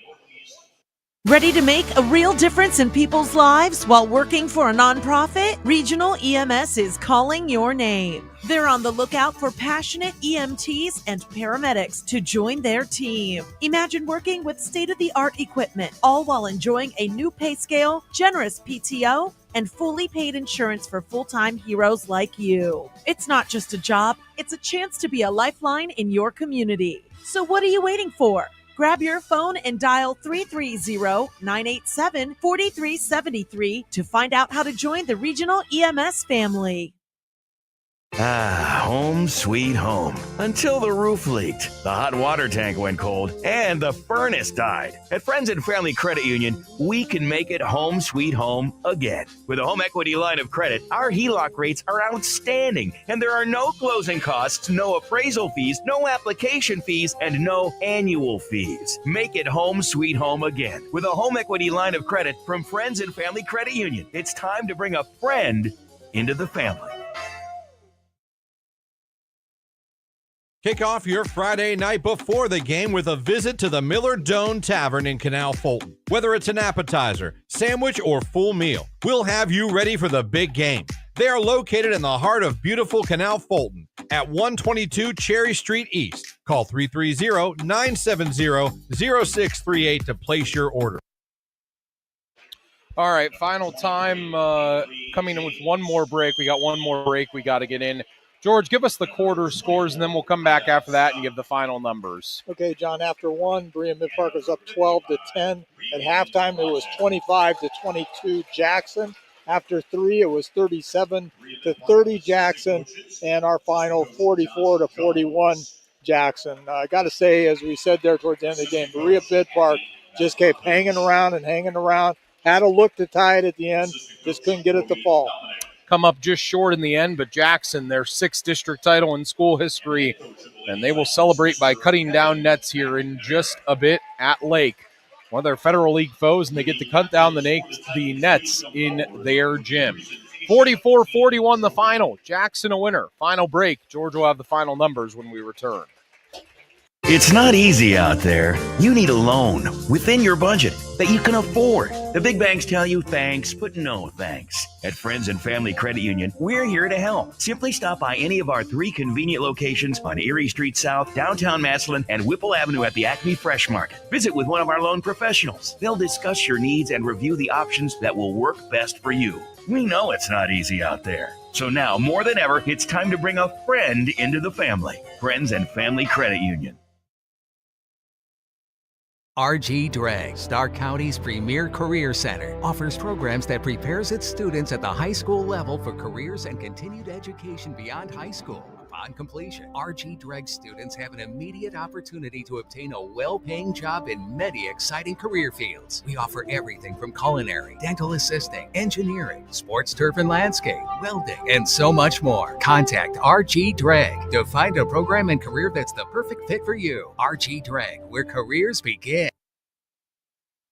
Ready to make a real difference in people's lives while working for a nonprofit? Regional EMS is calling your name. They're on the lookout for passionate EMTs and paramedics to join their team. Imagine working with state-of-the-art equipment, all while enjoying a new pay scale, generous PTO, and fully paid insurance for full-time heroes like you. It's not just a job, it's a chance to be a lifeline in your community. So what are you waiting for? Grab your phone and dial 330-987-4373 to find out how to join the Regional EMS family. Ah, home sweet home. Until the roof leaked, the hot water tank went cold, and the furnace died. At Friends and Family Credit Union, we can make it home sweet home again. With a home equity line of credit, our HELOC rates are outstanding, and there are no closing costs, no appraisal fees, no application fees, and no annual fees. Make it home sweet home again. With a home equity line of credit from Friends and Family Credit Union, it's time to bring a friend into the family. Kick off your Friday night before the game with a visit to the Miller Doan Tavern in Canal Fulton. Whether it's an appetizer, sandwich, or full meal, we'll have you ready for the big game. They are located in the heart of beautiful Canal Fulton at 122 Cherry Street East. Call 330-970-0638 to place your order. All right, final time coming in with one more break. We got one more break we got to get in. George, give us the quarter scores, and then we'll come back after that and give the final numbers. Okay, John, after one, Berea Midpark was up 12-10. At halftime, it was 25-22 Jackson. After 3, it was 37-30 Jackson. And our final, 44-41 Jackson. I got to say, as we said there towards the end of the game, Berea Midpark just kept hanging around. Had a look to tie it at the end, just couldn't get it to fall. Come up just short in the end, but Jackson, their 6th district title in school history, and they will celebrate by cutting down nets here in just a bit at Lake. One of their Federal League foes, and they get to cut down the nets in their gym. 44-41 the final. Jackson a winner. Final break. George will have the final numbers when we return. It's not easy out there. You need a loan within your budget that you can afford. The big banks tell you thanks, but no thanks. At Friends and Family Credit Union, we're here to help. Simply stop by any of our 3 convenient locations on Erie Street South, downtown Massillon, and Whipple Avenue at the Acme Fresh Market. Visit with one of our loan professionals. They'll discuss your needs and review the options that will work best for you. We know it's not easy out there. So now, more than ever, it's time to bring a friend into the family. Friends and Family Credit Union. RG Drag, Stark County's premier career center, offers programs that prepares its students at the high school level for careers and continued education beyond high school. Upon completion, RG Drag students have an immediate opportunity to obtain a well-paying job in many exciting career fields. We offer everything from culinary, dental assisting, engineering, sports turf and landscape, welding, and so much more. Contact RG Drag to find a program and career that's the perfect fit for you. RG Drag, where careers begin.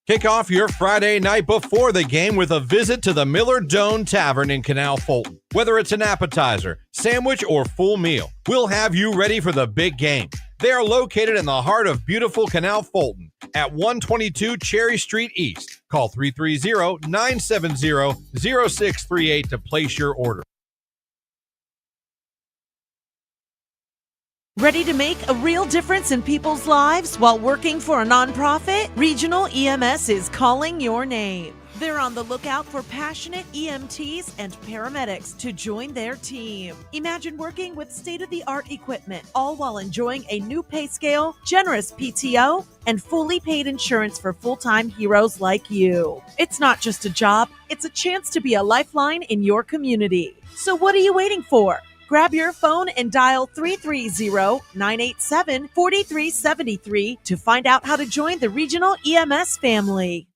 Kick off your Friday night before the game with a visit to the Miller Doan Tavern in Canal Fulton. Whether it's an appetizer, sandwich, or full meal, we'll have you ready for the big game. They are located in the heart of beautiful Canal Fulton at 122 Cherry Street East. Call 330-970-0638 to place your order. Ready to make a real difference in people's lives while working for a nonprofit? Regional EMS is calling your name. They're on the lookout for passionate EMTs and paramedics to join their team. Imagine working with state-of-the-art equipment, all while enjoying a new pay scale, generous PTO, and fully paid insurance for full-time heroes like you. It's not just a job, it's a chance to be a lifeline in your community. So what are you waiting for? Grab your phone and dial 330-987-4373 to find out how to join the Regional EMS family.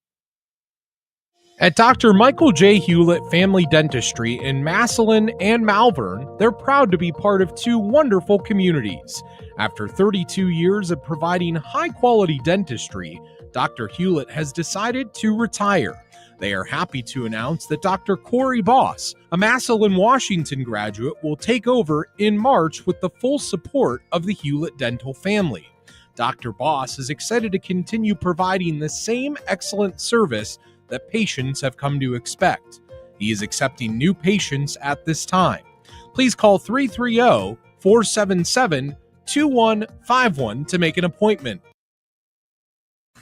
At Dr. Michael J. Hewlett Family Dentistry in Massillon and Malvern, they're proud to be part of two wonderful communities. After 32 years of providing high-quality dentistry, Dr. Hewlett has decided to retire. They are happy to announce that Dr. Corey Boss, a Massillon, Washington graduate, will take over in March with the full support of the Hewlett dental family. Dr. Boss is excited to continue providing the same excellent service that patients have come to expect. He is accepting new patients at this time. Please call 330-477-2151 to make an appointment.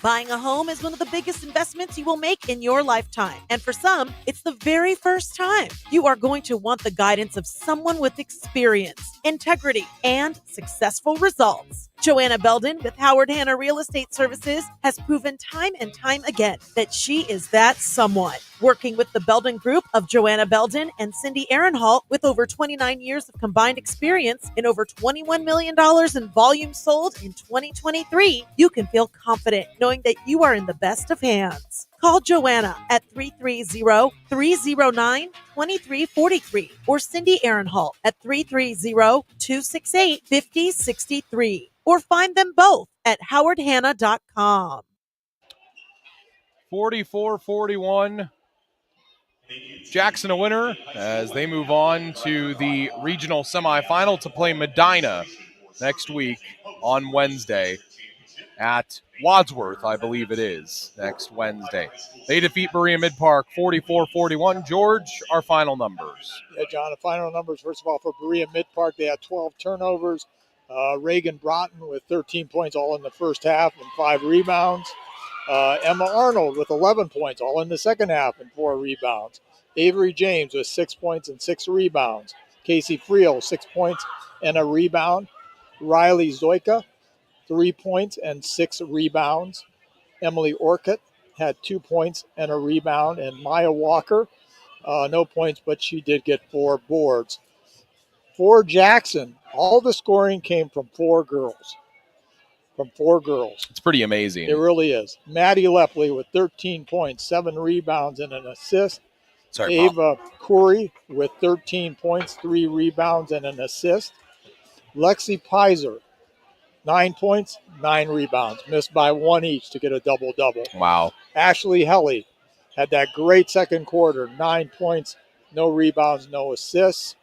Buying a home is one of the biggest investments you will make in your lifetime. And for some, it's the very first time. You are going to want the guidance of someone with experience, integrity, and successful results. Joanna Belden with Howard Hanna Real Estate Services has proven time and time again that she is that someone. Working with the Belden Group of Joanna Belden and Cindy Ehrenhalt with over 29 years of combined experience and over $21 million in volume sold in 2023, you can feel confident knowing that you are in the best of hands. Call Joanna at 330-309-2343 or Cindy Ehrenhalt at 330-268-5063 or find them both at howardhanna.com. 44-41. Jackson a winner as they move on to the regional semifinal to play Medina next week on Wednesday at Wadsworth, I believe it is, next Wednesday. They defeat Berea Midpark 44-41. George, our final numbers. Yeah, John, the final numbers, first of all, for Berea Midpark, they had 12 turnovers. Reagan Broughton with 13 points all in the first half and 5 rebounds. Emma Arnold with 11 points all in the second half and 4 rebounds. Avery James with 6 points and 6 rebounds. Casey Friel, 6 points and a rebound. Riley Zoika, 3 points and 6 rebounds. Emily Orcutt had 2 points and a rebound. And Maya Walker, no points, but she did get 4 boards. For Jackson, all the scoring came from 4 girls. It's pretty amazing. It really is. Maddie Lepley with 13 points, 7 rebounds, and an assist. Ava Curry with 13 points, 3 rebounds, and an assist. Lexi Pizer, 9 points, 9 rebounds. Missed by 1 each to get a double-double. Wow. Ashley Helly had that great second quarter, 9 points, no rebounds, no assists.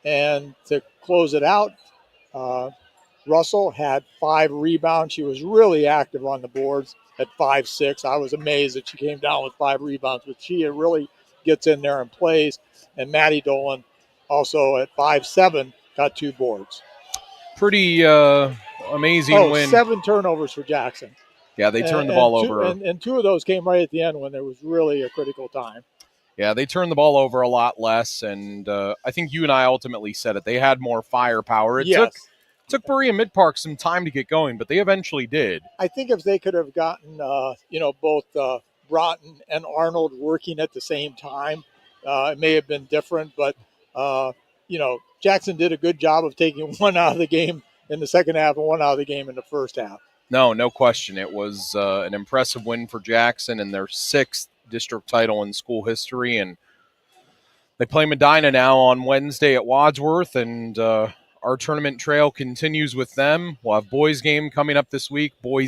And to close it out, Russell had 5 rebounds. She was really active on the boards at 5'6". I was amazed that she came down with 5 rebounds, but she really gets in there and plays. And Maddie Dolan also at 5'7", got 2 boards. Pretty amazing win. 7 turnovers for Jackson. Yeah, they turned the ball over. And 2 of those came right at the end when there was really a critical time. Yeah, they turned the ball over a lot less, and I think you and I ultimately said it. They had more firepower. It took Berea Midpark some time to get going, but they eventually did. I think if they could have gotten, both Broughton and Arnold working at the same time, it may have been different. But, Jackson did a good job of taking 1 out of the game in the second half and 1 out of the game in the first half. No question. It was an impressive win for Jackson and their 6th district title in school history. And they play Medina now on Wednesday at Wadsworth, and our tournament trail continues with them. We'll have boys games coming up this week. We'll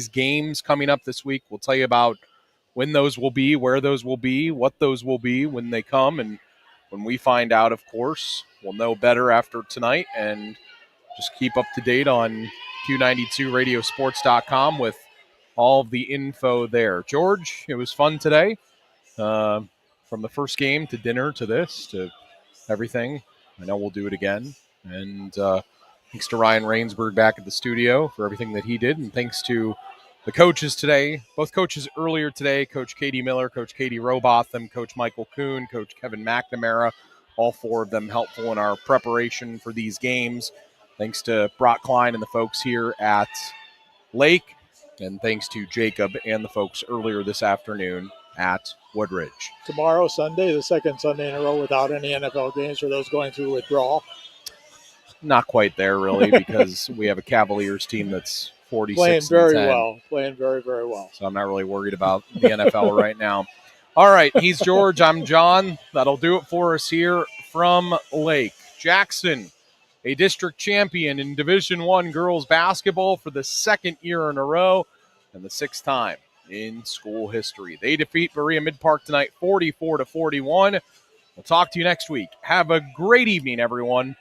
tell you about when those will be, where those will be, what those will be when they come. And when we find out, of course, we'll know better after tonight, and just keep up to date on Q92radiosports.com with all of the info there. George, it was fun today. From the first game to dinner to this to everything. I know we'll do it again. And thanks to Ryan Rainsberg back at the studio for everything that he did. And thanks to the coaches today, both coaches earlier today, Coach Katie Miller, Coach Katie Robotham, Coach Michael Kuhn, Coach Kevin McNamara, all four of them helpful in our preparation for these games. Thanks to Brock Klein and the folks here at Lake. And thanks to Jacob and the folks earlier this afternoon at Woodridge. Tomorrow, Sunday, the second Sunday in a row without any NFL games for those going through withdrawal. Not quite there, really, because we have a Cavaliers team that's 46 playing very 10. well, playing very, very well. So I'm not really worried about the NFL right now. All right, he's George. I'm John. That'll do it for us here from Lake. Jackson, a district champion in Division I girls basketball for the second year in a row and the sixth time in school history. They defeat Berea Midpark tonight 44-41. We'll talk to you next week. Have a great evening, everyone.